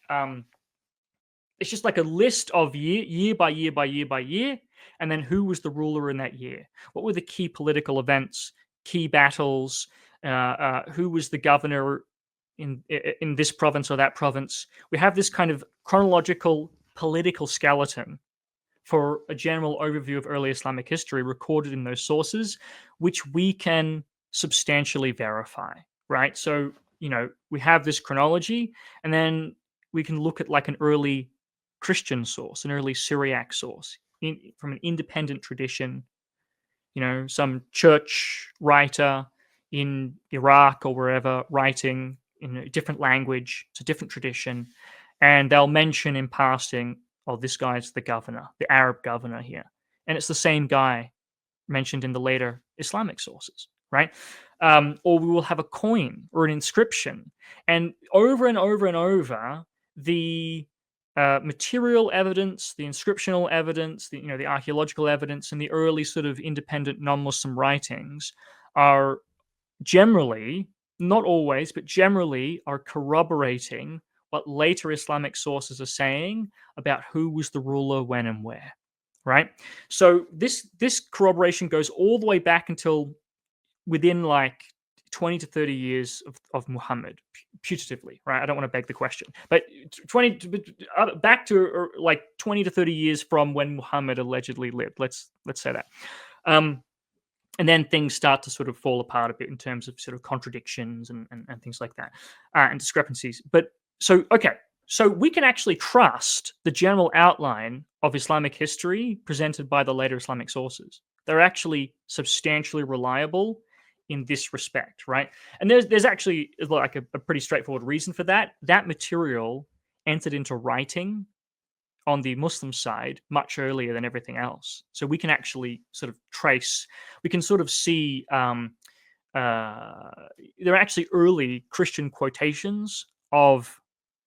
it's just like a list of year by year by year by year, and then who was the ruler in that year? What were the key political events, key battles? Who was the governor in this province or that province? We have this kind of chronological political skeleton for a general overview of early Islamic history recorded in those sources, which we can substantially verify, right? So, we have this chronology, and then we can look at like an early Christian source, an early Syriac source from an independent tradition, some church writer in Iraq or wherever writing in a different language, it's a different tradition, and they'll mention in passing, oh, this guy's the governor, the Arab governor here. And it's the same guy mentioned in the later Islamic sources, right? Or we will have a coin or an inscription. And over and over and over, the material evidence, the inscriptional evidence, the archaeological evidence, and the early sort of independent non-Muslim writings are generally, not always, but generally are corroborating what later Islamic sources are saying about who was the ruler when and where, right? So this corroboration goes all the way back until within like 20 to 30 years of Muhammad, putatively, right? I don't want to beg the question, but back to like 20 to 30 years from when Muhammad allegedly lived. Let's say that. And then things start to sort of fall apart a bit in terms of sort of contradictions and things like that, and discrepancies. But so we can actually trust the general outline of Islamic history presented by the later Islamic sources. They're actually substantially reliable in this respect, right? And there's actually like a pretty straightforward reason for that. That material entered into writing on the Muslim side much earlier than everything else. So we can actually sort of we can sort of see there are actually early Christian quotations of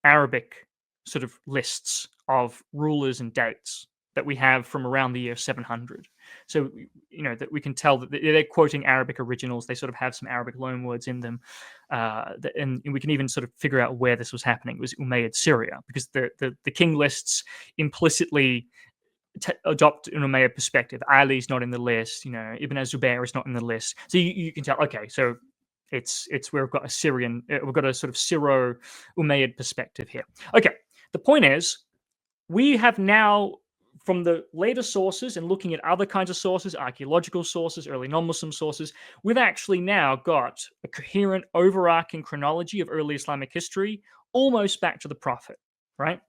Arabic sort of lists of rulers and dates that we have from around the year 700. So, that we can tell that they're quoting Arabic originals. They sort of have some Arabic loanwords in them. And we can even sort of figure out where this was happening. It was Umayyad Syria, because the king lists implicitly adopt an Umayyad perspective. Ali's not in the list. Ibn az-Zubair is not in the list. So you can tell, okay, so it's where we've got we've got a sort of Syro-Umayyad perspective here. Okay, the point is, we have now, from the later sources and looking at other kinds of sources, archaeological sources, early non-Muslim sources, we've actually now got a coherent, overarching chronology of early Islamic history, almost back to the Prophet, right?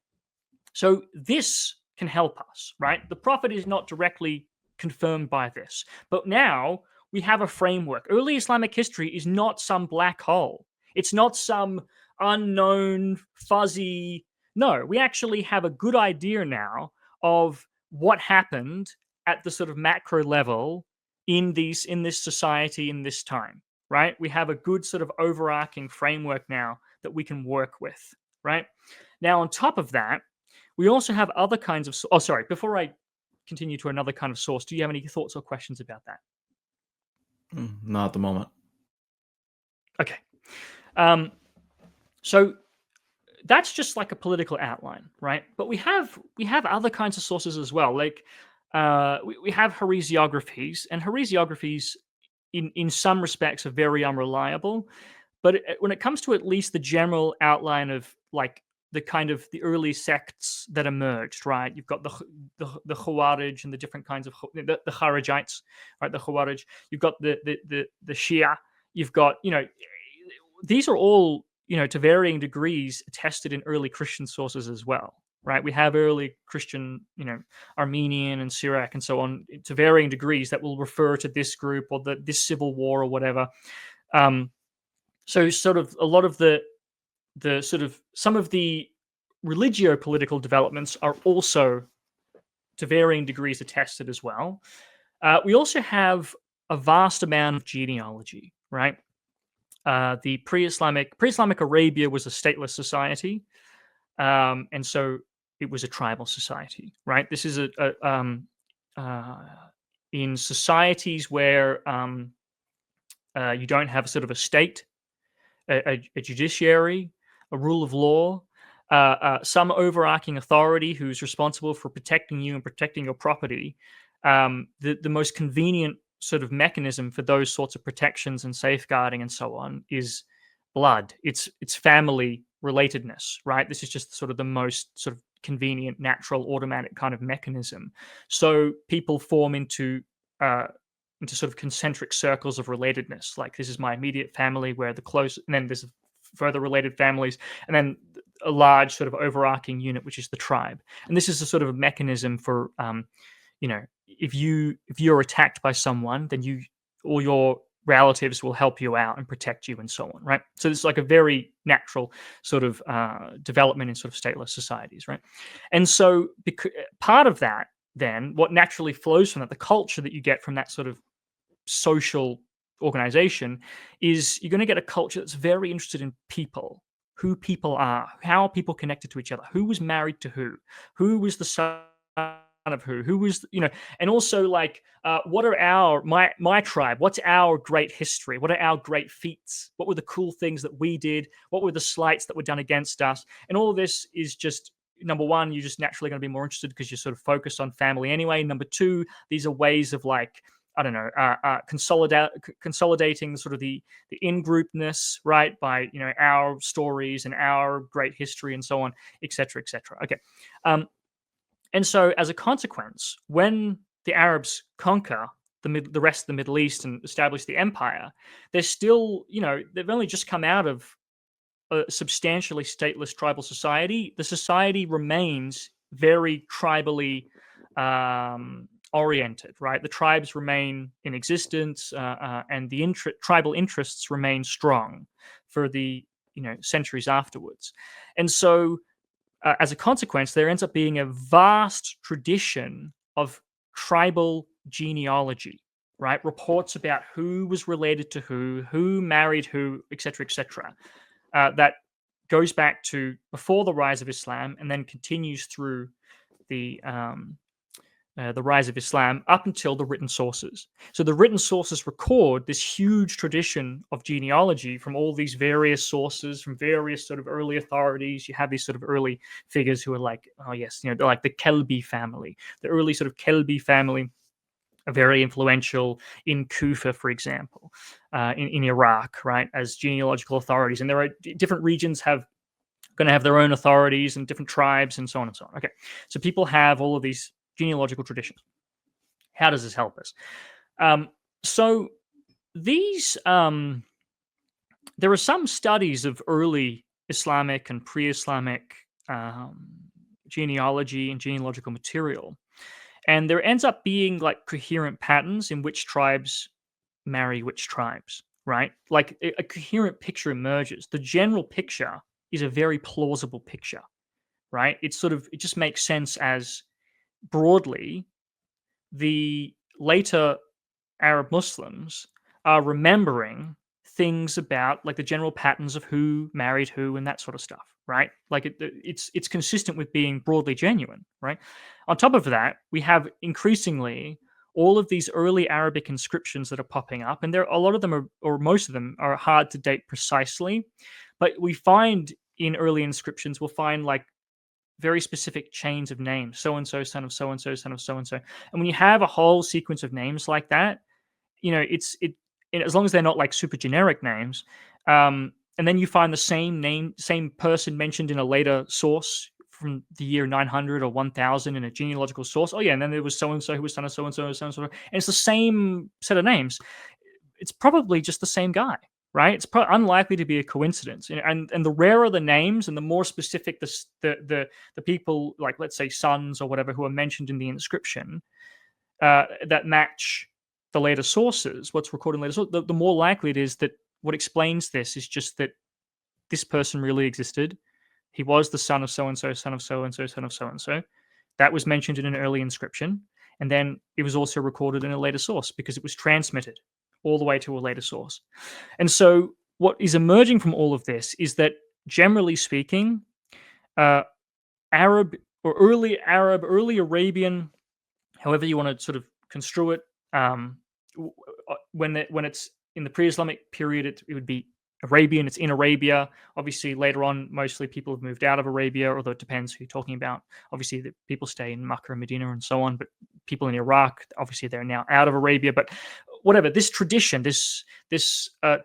So this can help us, right? The Prophet is not directly confirmed by this, but now we have a framework. Early Islamic history is not some black hole. It's not some unknown, fuzzy. No, we actually have a good idea now of what happened at the sort of macro level in this society in this time, right? We have a good sort of overarching framework now that we can work with, right? Now, on top of that, we also have other kinds of. Oh, sorry. Before I continue to another kind of source, do you have any thoughts or questions about that? Not at the moment. Okay. So that's just like a political outline, right? But we have other kinds of sources as well. Like we have heresiographies, and heresiographies in some respects are very unreliable. But when it comes to at least the general outline of like the kind of the early sects that emerged, right? You've got the Khawarij and the different kinds of the Kharijites, right? The Khawarij. You've got the Shia. You've got these are all to varying degrees attested in early Christian sources as well, right? We have early Christian, Armenian and Syriac and so on to varying degrees that will refer to this group or this civil war or whatever. So sort of a lot of the sort of some of the religio-political developments are also to varying degrees attested as well. We also have a vast amount of genealogy, right? The pre-Islamic Arabia was a stateless society, and so it was a tribal society, right? This is in societies where You don't have sort of a state, a judiciary, a rule of law, some overarching authority who's responsible for protecting you and protecting your property. The most convenient sort of mechanism for those sorts of protections and safeguarding and so on is blood. It's family relatedness, right? This is just sort of the most sort of convenient, natural, automatic kind of mechanism. So people form into sort of concentric circles of relatedness. Like, this is my immediate family, where the close, and then there's further related families, and then a large sort of overarching unit, which is the tribe. And this is a sort of a mechanism for, if you're attacked by someone, then all your relatives will help you out and protect you and so on, right? So it's like a very natural sort of development in sort of stateless societies, right? And so part of that, then what naturally flows from that, the culture that you get from that sort of social organization, is you're going to get a culture that's very interested in people, who people are, how are people connected to each other, who was married to who was the son of who was, and also like, what are my tribe, what's our great history, what are our great feats, what were the cool things that we did, what were the slights that were done against us. And all of this is just, number one, you're just naturally going to be more interested because you're sort of focused on family anyway. Number two, these are ways of, like, I don't know, consolidating sort of the in-groupness, right, by our stories and our great history and so on, etc., etc. Okay, and so as a consequence, when the Arabs conquer the rest of the Middle East and establish the empire, they're still, they've only just come out of a substantially stateless tribal society. The society remains very tribally oriented, right? The tribes remain in existence, and the tribal interests remain strong for the centuries afterwards. And so, as a consequence, there ends up being a vast tradition of tribal genealogy, right? Reports about who was related to who married who, etc., etc. That goes back to before the rise of Islam, and then continues through the rise of Islam up until the written sources. So the written sources record this huge tradition of genealogy from all these various sources, from various sort of early authorities. You have these sort of early figures who are like, oh yes, they're like the Kelbi family, the early sort of Kelbi family, are very influential in Kufa, for example, in Iraq, right, as genealogical authorities. And there are different regions going to have their own authorities and different tribes and so on and so on. Okay, so people have all of these genealogical traditions. How does this help us? So these, there are some studies of early Islamic and pre-Islamic genealogy and genealogical material, and there ends up being like coherent patterns in which tribes marry which tribes, right? Like a coherent picture emerges. The general picture is a very plausible picture, right? It just makes sense as, broadly, the later Arab Muslims are remembering things about, like, the general patterns of who married who and that sort of stuff, right? Like it's consistent with being broadly genuine, right? On top of that, we have increasingly all of these early Arabic inscriptions that are popping up, and a lot of them or most of them are hard to date precisely, but we find in early inscriptions, we'll find like very specific chains of names, so and so, son of so and so, son of so and so. And when you have a whole sequence of names like that, as long as they're not like super generic names, and then you find the same person mentioned in a later source from the year 900 or 1000 in a genealogical source. Oh yeah, and then there was so and so who was son of so and so, so and so, and it's the same set of names. It's probably just the same guy, right? It's unlikely to be a coincidence. And the rarer the names, and the more specific the people, like, let's say, sons or whatever, who are mentioned in the inscription, that match the later sources, what's recorded in later sources, the more likely it is that what explains this is just that this person really existed. He was the son of so and so, son of so and so, son of so and so. That was mentioned in an early inscription, and then it was also recorded in a later source because it was transmitted all the way to a later source. And so what is emerging from all of this is that, generally speaking, Arab or early Arab, early Arabian, however you want to sort of construe it, when it's in the pre-Islamic period, it would be Arabian. It's in Arabia. Obviously, later on, mostly people have moved out of Arabia, although it depends who you're talking about. Obviously, the people stay in Makkah and Medina and so on, but people in Iraq, obviously, they're now out of Arabia. But whatever, this tradition, this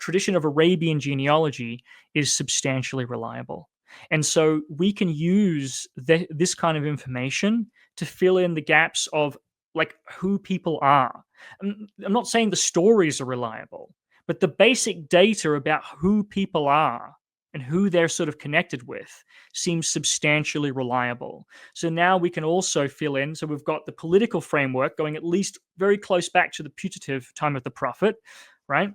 tradition of Arabian genealogy is substantially reliable. And so we can use this kind of information to fill in the gaps of like who people are. I'm not saying the stories are reliable, but the basic data about who people are and who they're sort of connected with seems substantially reliable. So now we can also fill in. So we've got the political framework going at least very close back to the putative time of the Prophet, right?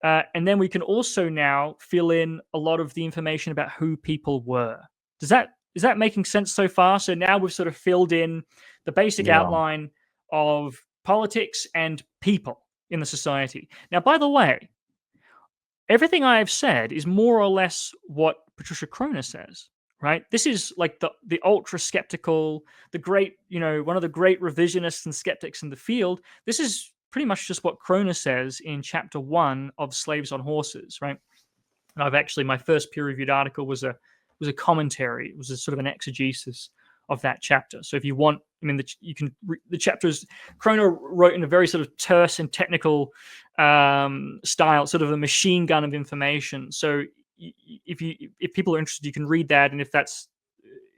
And then we can also now fill in a lot of the information about who people were. Is that making sense so far? So now we've sort of filled in the basic outline of politics and people in the society. Now, by the way, everything I have said is more or less what Patricia Kroner says, right? This is like the ultra skeptical, the great, one of the great revisionists and skeptics in the field. This is pretty much just what Kroner says in chapter 1 of Slaves on Horses, right? And I've actually, my first peer-reviewed article was a commentary. It was a sort of an exegesis of that chapter. So if you want, the chapters Kroner wrote in a very sort of terse and technical style, sort of a machine gun of information. So if people are interested, you can read that. And if that's,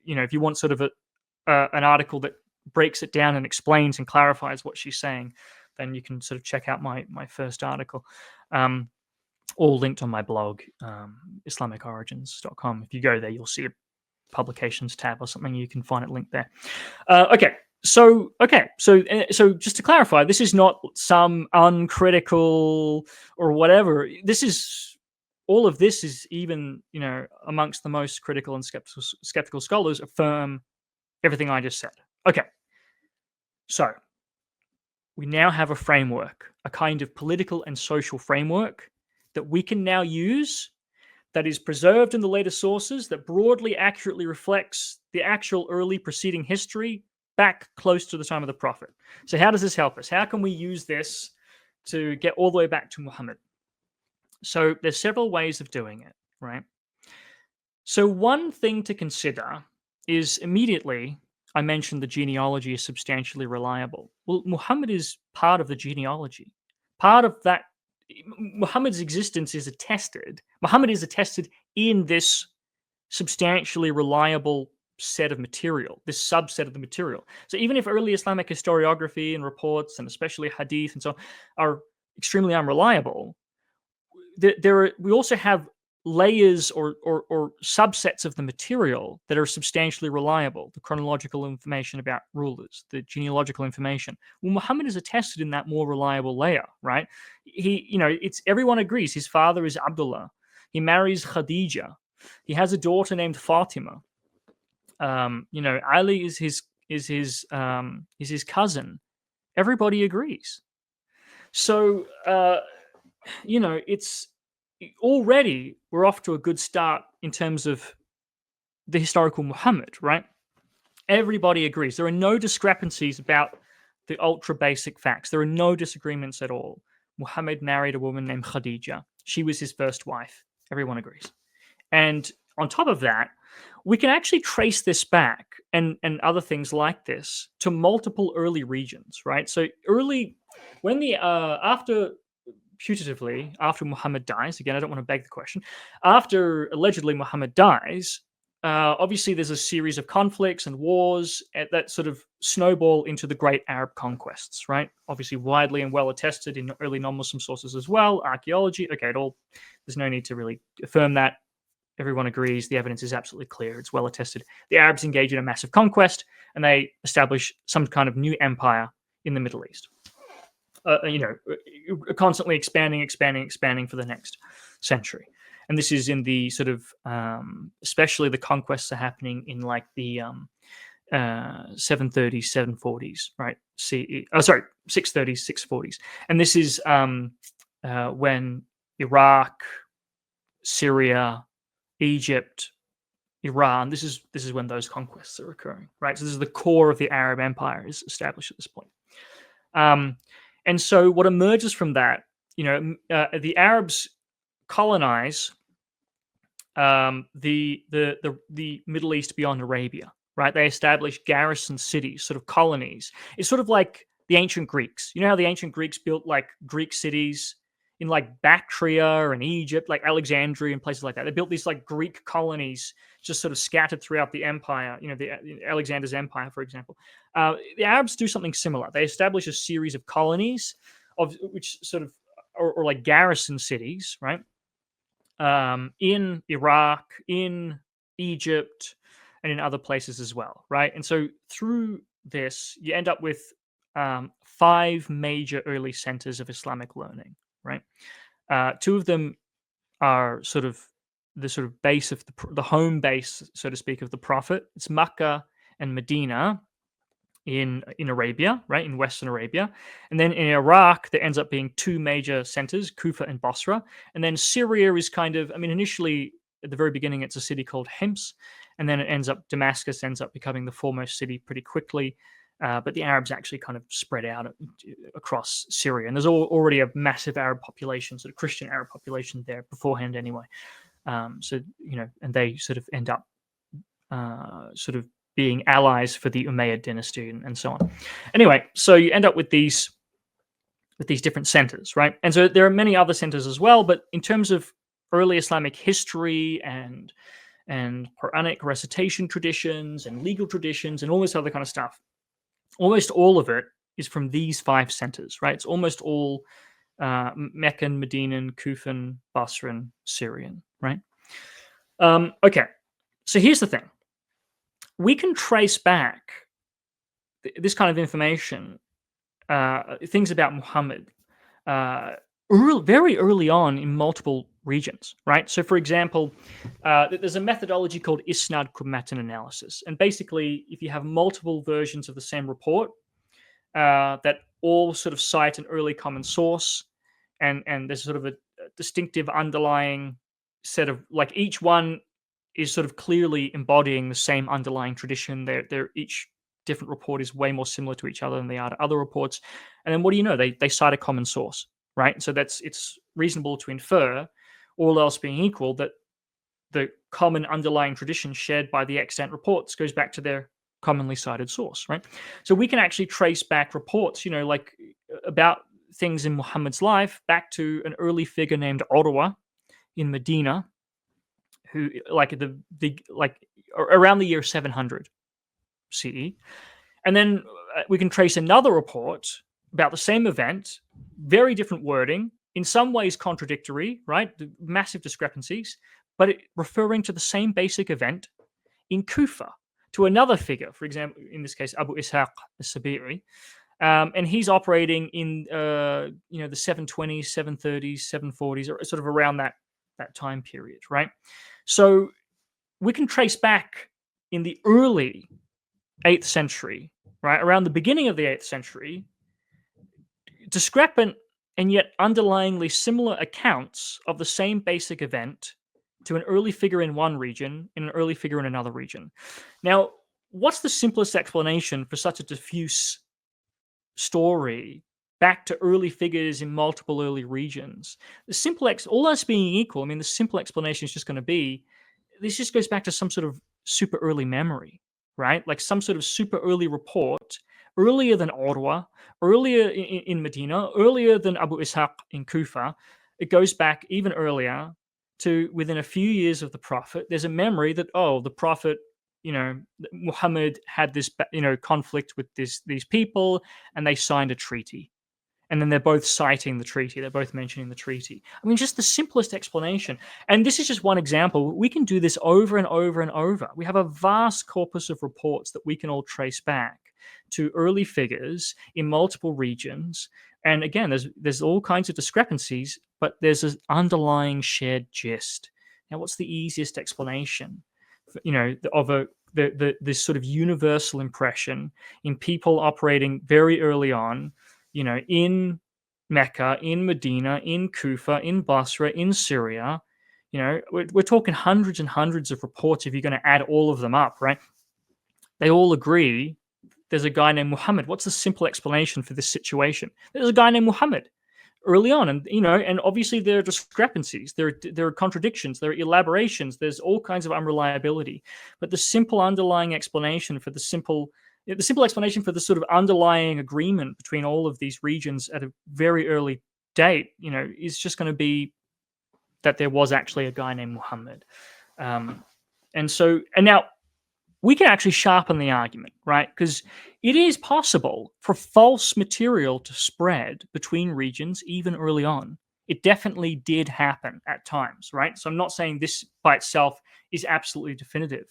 if you want sort of an article that breaks it down and explains and clarifies what she's saying, then you can sort of check out my first article. All linked on my blog, islamicorigins.com. If you go there, you'll see a publications tab or something. You can find it linked there. So just to clarify, this is not some uncritical or whatever. All of this is even, amongst the most critical and skeptical scholars affirm everything I just said. Okay. So we now have a framework, a kind of political and social framework that we can now use, that is preserved in the later sources, that broadly accurately reflects the actual early preceding history back close to the time of the Prophet. So how does this help us? How can we use this to get all the way back to Muhammad? So there's several ways of doing it, right? So one thing to consider is immediately, I mentioned the genealogy is substantially reliable. Well, Muhammad is part of the genealogy. Part of that, Muhammad's existence is attested. Muhammad is attested in this substantially reliable set of material, this subset of the material. So even if early Islamic historiography and reports, and especially hadith and so on, are extremely unreliable, we also have layers or subsets of the material that are substantially reliable. The chronological information about rulers, the genealogical information. Well, Muhammad is attested in that more reliable layer, right? Everyone agrees his father is Abdullah. He marries Khadija. He has a daughter named Fatima. Ali is his cousin. Everybody agrees. So it's already we're off to a good start in terms of the historical Muhammad, right? Everybody agrees. There are no discrepancies about the ultra basic facts. There are no disagreements at all. Muhammad married a woman named Khadija. She was his first wife. Everyone agrees. And on top of that, we can actually trace this back and other things like this to multiple early regions, right? So putatively, after Muhammad dies, again, I don't want to beg the question, after allegedly Muhammad dies, obviously there's a series of conflicts and wars that sort of snowball into the great Arab conquests, right? Obviously widely and well attested in early non-Muslim sources as well, archaeology, okay, there's no need to really affirm that. Everyone agrees, the evidence is absolutely clear, it's well attested. The Arabs engage in a massive conquest, and they establish some kind of new empire in the Middle East. Constantly expanding for the next century. And this is in the sort of, especially the conquests are happening in like the 730s, 740s, right? 630s, 640s. And this is when Iraq, Syria, Egypt, Iran, this is when those conquests are occurring, right? So this is the core of the Arab Empire is established at this point. And so what emerges from that the Arabs colonize the Middle East beyond Arabia, right? They establish garrison cities, sort of colonies. It's sort of like the ancient Greeks. You know how the ancient Greeks built like Greek cities in like Bactria and Egypt, like Alexandria and places like that. They built these like Greek colonies just sort of scattered throughout the empire, the Alexander's empire, for example. The Arabs do something similar. They establish a series of colonies of which sort of or like garrison cities, right? In Iraq, in Egypt, and in other places as well, right? And so through this, you end up with 5 major early centers of Islamic learning, right? 2 of them are sort of the sort of base of the home base, so to speak, of the Prophet. It's Makkah and Medina in Arabia, right, in Western Arabia. And then in Iraq, there ends up being 2 major centers, Kufa and Basra. And then Syria is kind of, initially at the very beginning, it's a city called Hims. And then Damascus ends up becoming the foremost city pretty quickly. But the Arabs actually kind of spread out across Syria. And there's already a massive Arab population, sort of Christian Arab population there beforehand anyway. And they sort of end up sort of being allies for the Umayyad dynasty and so on. Anyway, so you end up with these different centers, right? And so there are many other centers as well, but in terms of early Islamic history and Quranic recitation traditions and legal traditions and all this other kind of stuff, almost all of it is from these 5 centers, right? It's almost all Meccan, Medinan, Kufan, Basran, Syrian, right? Okay, so here's the thing. We can trace back this kind of information, things about Muhammad, very early on in multiple regions, right? So, for example, there's a methodology called Isnad Matan analysis. And basically, if you have multiple versions of the same report that all sort of cite an early common source, and there's sort of a distinctive underlying set of, like, each one is sort of clearly embodying the same underlying tradition. They're each different report is way more similar to each other than they are to other reports. And then what do you know? They cite a common source, right? So it's reasonable to infer, all else being equal, that the common underlying tradition shared by the extant reports goes back to their commonly cited source, right? So we can actually trace back reports, like about things in Muhammad's life back to an early figure named Urwa in Medina, who around the year 700 CE. And then we can trace another report about the same event, very different wording, in some ways contradictory, right? Massive discrepancies, but referring to the same basic event in Kufa to another figure, for example, in this case, Abu Ishaq al-Sabiri. And he's operating in the 720s, 730s, 740s, or sort of around that time period, right? So we can trace back in the early 8th century, right, around the beginning of the 8th century, discrepant and yet underlyingly similar accounts of the same basic event to an early figure in one region and an early figure in another region. Now, what's the simplest explanation for such a diffuse story back to early figures in multiple early regions? The simple all else being equal, the simple explanation is just going to be, this just goes back to some sort of super early memory, right? Like some sort of super early report, earlier than Urwa, earlier in Medina, earlier than Abu Ishaq in Kufa. It goes back even earlier to within a few years of the Prophet. There's a memory that, the Prophet, Muhammad had this, conflict with these people, and they signed a treaty. And then they're both citing the treaty. They're both mentioning the treaty. Just the simplest explanation. And this is just one example. We can do this over and over and over. We have a vast corpus of reports that we can all trace back to early figures in multiple regions. And again, there's all kinds of discrepancies, but there's an underlying shared gist. Now, what's the easiest explanation, of this sort of universal impression in people operating very early on, in Mecca, in Medina, in Kufa, in Basra, in Syria? We're talking hundreds and hundreds of reports if you're going to add all of them up, right? They all agree there's a guy named Muhammad. What's the simple explanation for this situation? There's a guy named Muhammad. early on. And and obviously there are discrepancies, there are contradictions, there are elaborations, there's all kinds of unreliability. But the simple underlying explanation for the simple explanation for the sort of underlying agreement between all of these regions at a very early date, is just going to be that there was actually a guy named Muhammad. And now we can actually sharpen the argument, right? Because it is possible for false material to spread between regions even early on. It definitely did happen at times, right? So I'm not saying this by itself is absolutely definitive.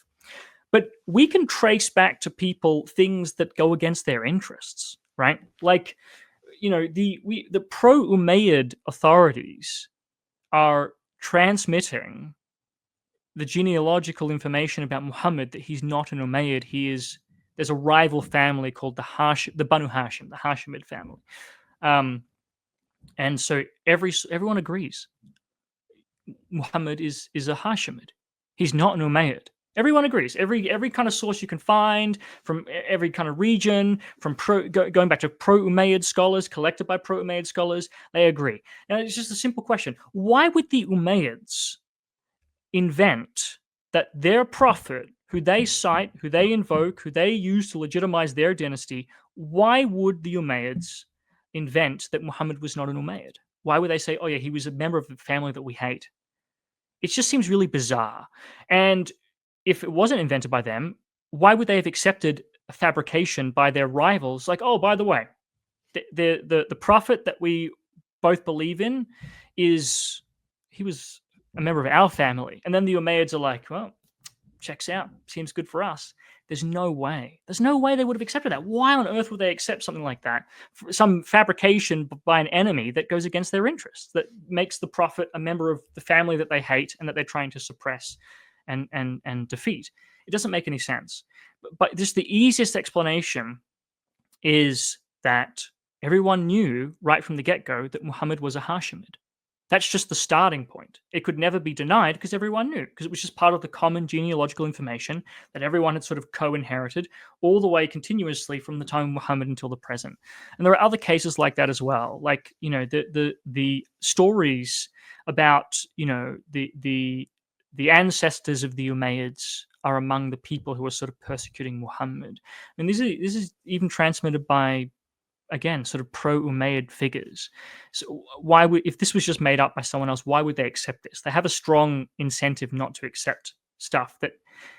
But we can trace back to people things that go against their interests, right? Like, the pro-Umayyad authorities are transmitting the genealogical information about Muhammad that he's not an Umayyad. There's a rival family called the Banu Hashim, the Hashemid family. And so everyone agrees Muhammad is a Hashemid. He's not an Umayyad. Everyone agrees. Every kind of source you can find from every kind of region, from going back to pro-Umayyad scholars, collected by pro-Umayyad scholars, they agree. Now, it's just a simple question. Why would the Umayyads invent that their prophet, who they cite, who they invoke, who they use to legitimize their dynasty, why would the Umayyads invent that Muhammad was not an Umayyad? Why would they say, oh yeah, he was a member of the family that we hate? It just seems really bizarre. And if it wasn't invented by them, why would they have accepted a fabrication by their rivals? Like, oh, by the way, the prophet that we both believe in he was a member of our family. And then the Umayyads are like, well, checks out. Seems good for us. There's no way they would have accepted that. Why on earth would they accept something like that? Some fabrication by an enemy that goes against their interests, that makes the prophet a member of the family that they hate and that they're trying to suppress and defeat. It doesn't make any sense. But just the easiest explanation is that everyone knew right from the get-go that Muhammad was a Hashemid. That's just the starting point. It could never be denied because everyone knew, because it was just part of the common genealogical information that everyone had sort of co-inherited all the way continuously from the time of Muhammad until the present. And there are other cases like that as well. Like, the stories about, the ancestors of the Umayyads are among the people who are sort of persecuting Muhammad. And this is even transmitted by, again, sort of pro-Umayyad figures. So if this was just made up by someone else, why would they accept this? They have a strong incentive not to accept stuff that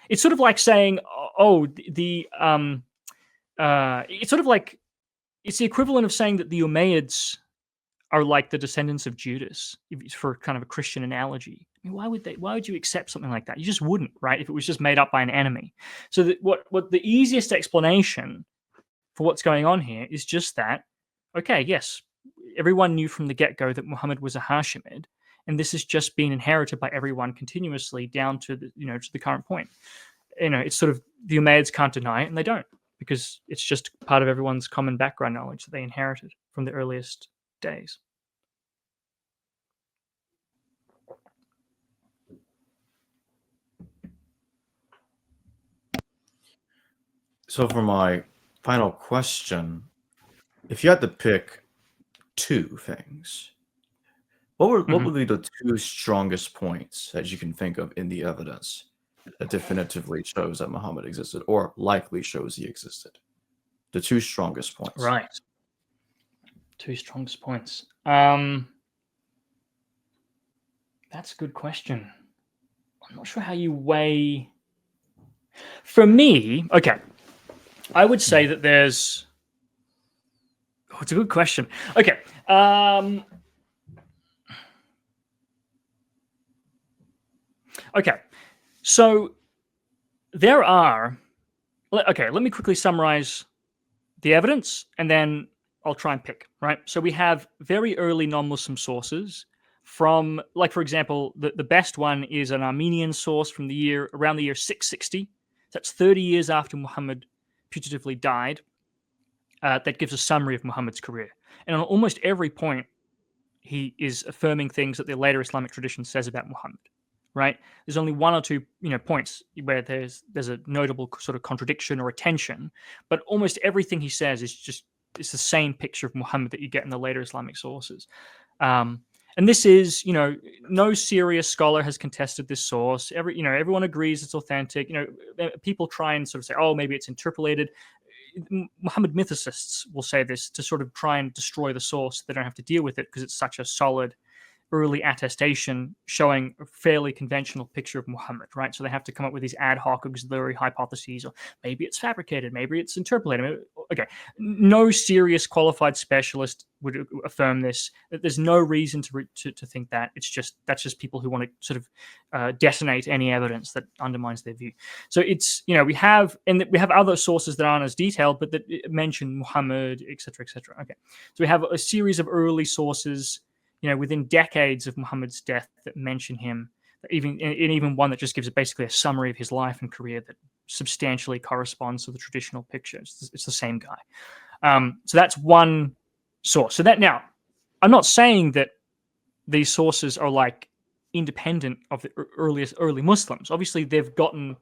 it's sort of like saying, it's sort of like, it's the equivalent of saying that the Umayyads are like the descendants of Judas, for kind of a Christian analogy. I mean, why would you accept something like that? You just wouldn't, right? If it was just made up by an enemy. So what the easiest explanation for what's going on here is just that, okay, yes, everyone knew from the get-go that Muhammad was a Hashemid, and this has just been inherited by everyone continuously down to the current point. It's sort of the Umayyads can't deny it, and they don't, because it's just part of everyone's common background knowledge that they inherited from the earliest days. So for my final question, if you had to pick two things, what would be the two strongest points that you can think of in the evidence that definitively shows that Muhammad existed, or likely shows he existed? The two strongest points. Right. Two strongest points. That's a good question. I'm not sure how you weigh. For me, okay, I would say that there's. Oh, it's a good question. Okay. Okay. So there are. Okay, let me quickly summarize the evidence, and then I'll try and pick, right? So we have very early non-Muslim sources from, like, for example, the best one is an Armenian source from around the year 660. That's 30 years after Muhammad putatively died. That gives a summary of Muhammad's career. And on almost every point, he is affirming things that the later Islamic tradition says about Muhammad, right? There's only one or two, points where there's a notable sort of contradiction or a tension, but almost everything he says is the same picture of Muhammad that you get in the later Islamic sources. And this is, no serious scholar has contested this source. Everyone agrees it's authentic. People try and sort of say, oh, maybe it's interpolated. Muhammad mythicists will say this to sort of try and destroy the source. They don't have to deal with it because it's such a solid early attestation showing a fairly conventional picture of Muhammad, right? So they have to come up with these ad hoc auxiliary hypotheses, or maybe it's fabricated, maybe it's interpolated. Okay, no serious qualified specialist would affirm this. There's no reason to think that. That's just people who want to sort of detonate any evidence that undermines their view. So it's, we have other sources that aren't as detailed, but that mention Muhammad, etc., etc. Okay, so we have a series of early sources, within decades of Muhammad's death that mention him, even one that just gives basically a summary of his life and career that substantially corresponds to the traditional picture. It's the same guy. So that's one source. So that, now, I'm not saying that these sources are like independent of the early Muslims. Obviously, they've gotten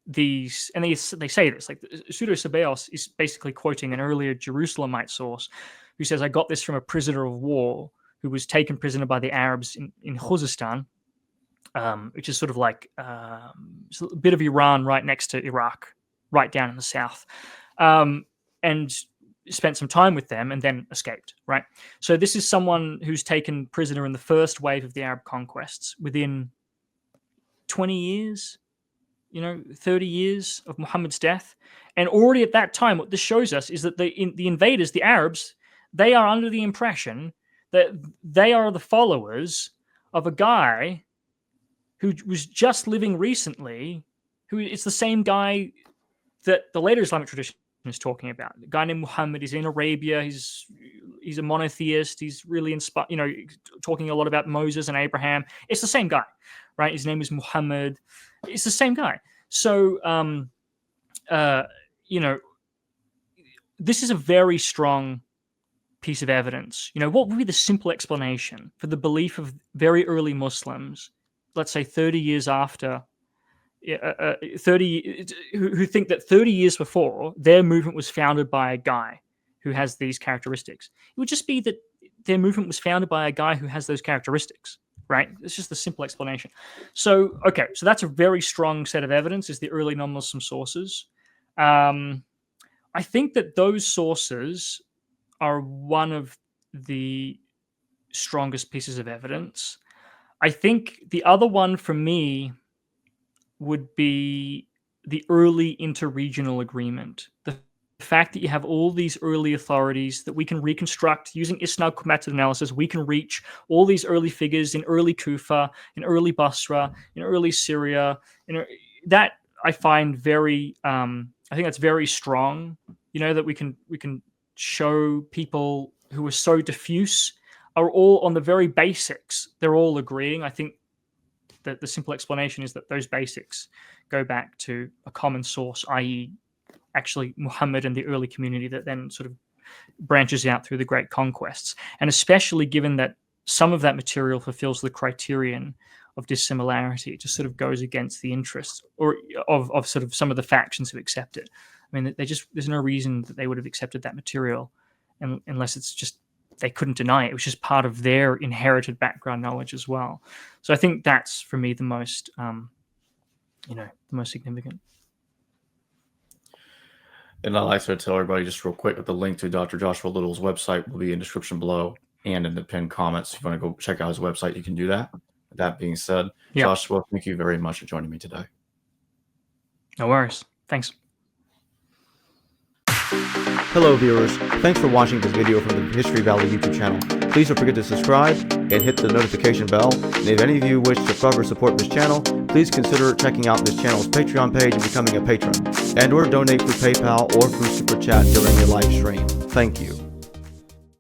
these, and they say this, like Pseudo-Sabaeus is basically quoting an earlier Jerusalemite source who says, I got this from a prisoner of war who was taken prisoner by the Arabs in Khuzestan, which is sort of like a bit of Iran right next to Iraq, right down in the south, and spent some time with them and then escaped, right? So this is someone who's taken prisoner in the first wave of the Arab conquests within 20 years, 30 years of Muhammad's death. And already at that time, what this shows us is that the invaders, the Arabs, they are under the impression that they are the followers of a guy who was just living recently, who it's the same guy that the later Islamic tradition is talking about. A guy named Muhammad. He's in Arabia. He's a monotheist. He's really inspired, talking a lot about Moses and Abraham. It's the same guy, right? His name is Muhammad. It's the same guy. So, this is a very strong piece of evidence. What would be the simple explanation for the belief of very early Muslims, let's say 30 years after, who think that 30 years before their movement was founded by a guy who has these characteristics? It would just be that their movement was founded by a guy who has those characteristics, right? It's just the simple explanation. So, okay, so that's a very strong set of evidence, is the early non-Muslim sources. I think that those sources are one of the strongest pieces of evidence. I think the other one for me would be the early interregional agreement. The fact that you have all these early authorities that we can reconstruct using Isnad method analysis. We can reach all these early figures in early Kufa, in early Basra, in early Syria. That I find very, I think that's very strong. That we can show people who are so diffuse are all on the very basics. They're all agreeing. I think that the simple explanation is that those basics go back to a common source, i.e. actually Muhammad and the early community that then sort of branches out through the great conquests. And especially given that some of that material fulfills the criterion of dissimilarity, it just sort of goes against the interests or of sort of some of the factions who accept it. I mean, there's no reason that they would have accepted that material unless it's just they couldn't deny it. It was just part of their inherited background knowledge as well. So I think that's, for me, the most, the most significant. And I'd like to tell everybody just real quick that the link to Dr. Joshua Little's website will be in the description below and in the pinned comments. If you want to go check out his website, you can do that. With that being said, yeah. Joshua, thank you very much for joining me today. No worries. Thanks. Hello viewers, thanks for watching this video from the History Valley YouTube channel. Please don't forget to subscribe and hit the notification bell. And if any of you wish to further support this channel, please consider checking out this channel's Patreon page and becoming a patron, and or donate through PayPal or through Super Chat during your live stream. Thank you.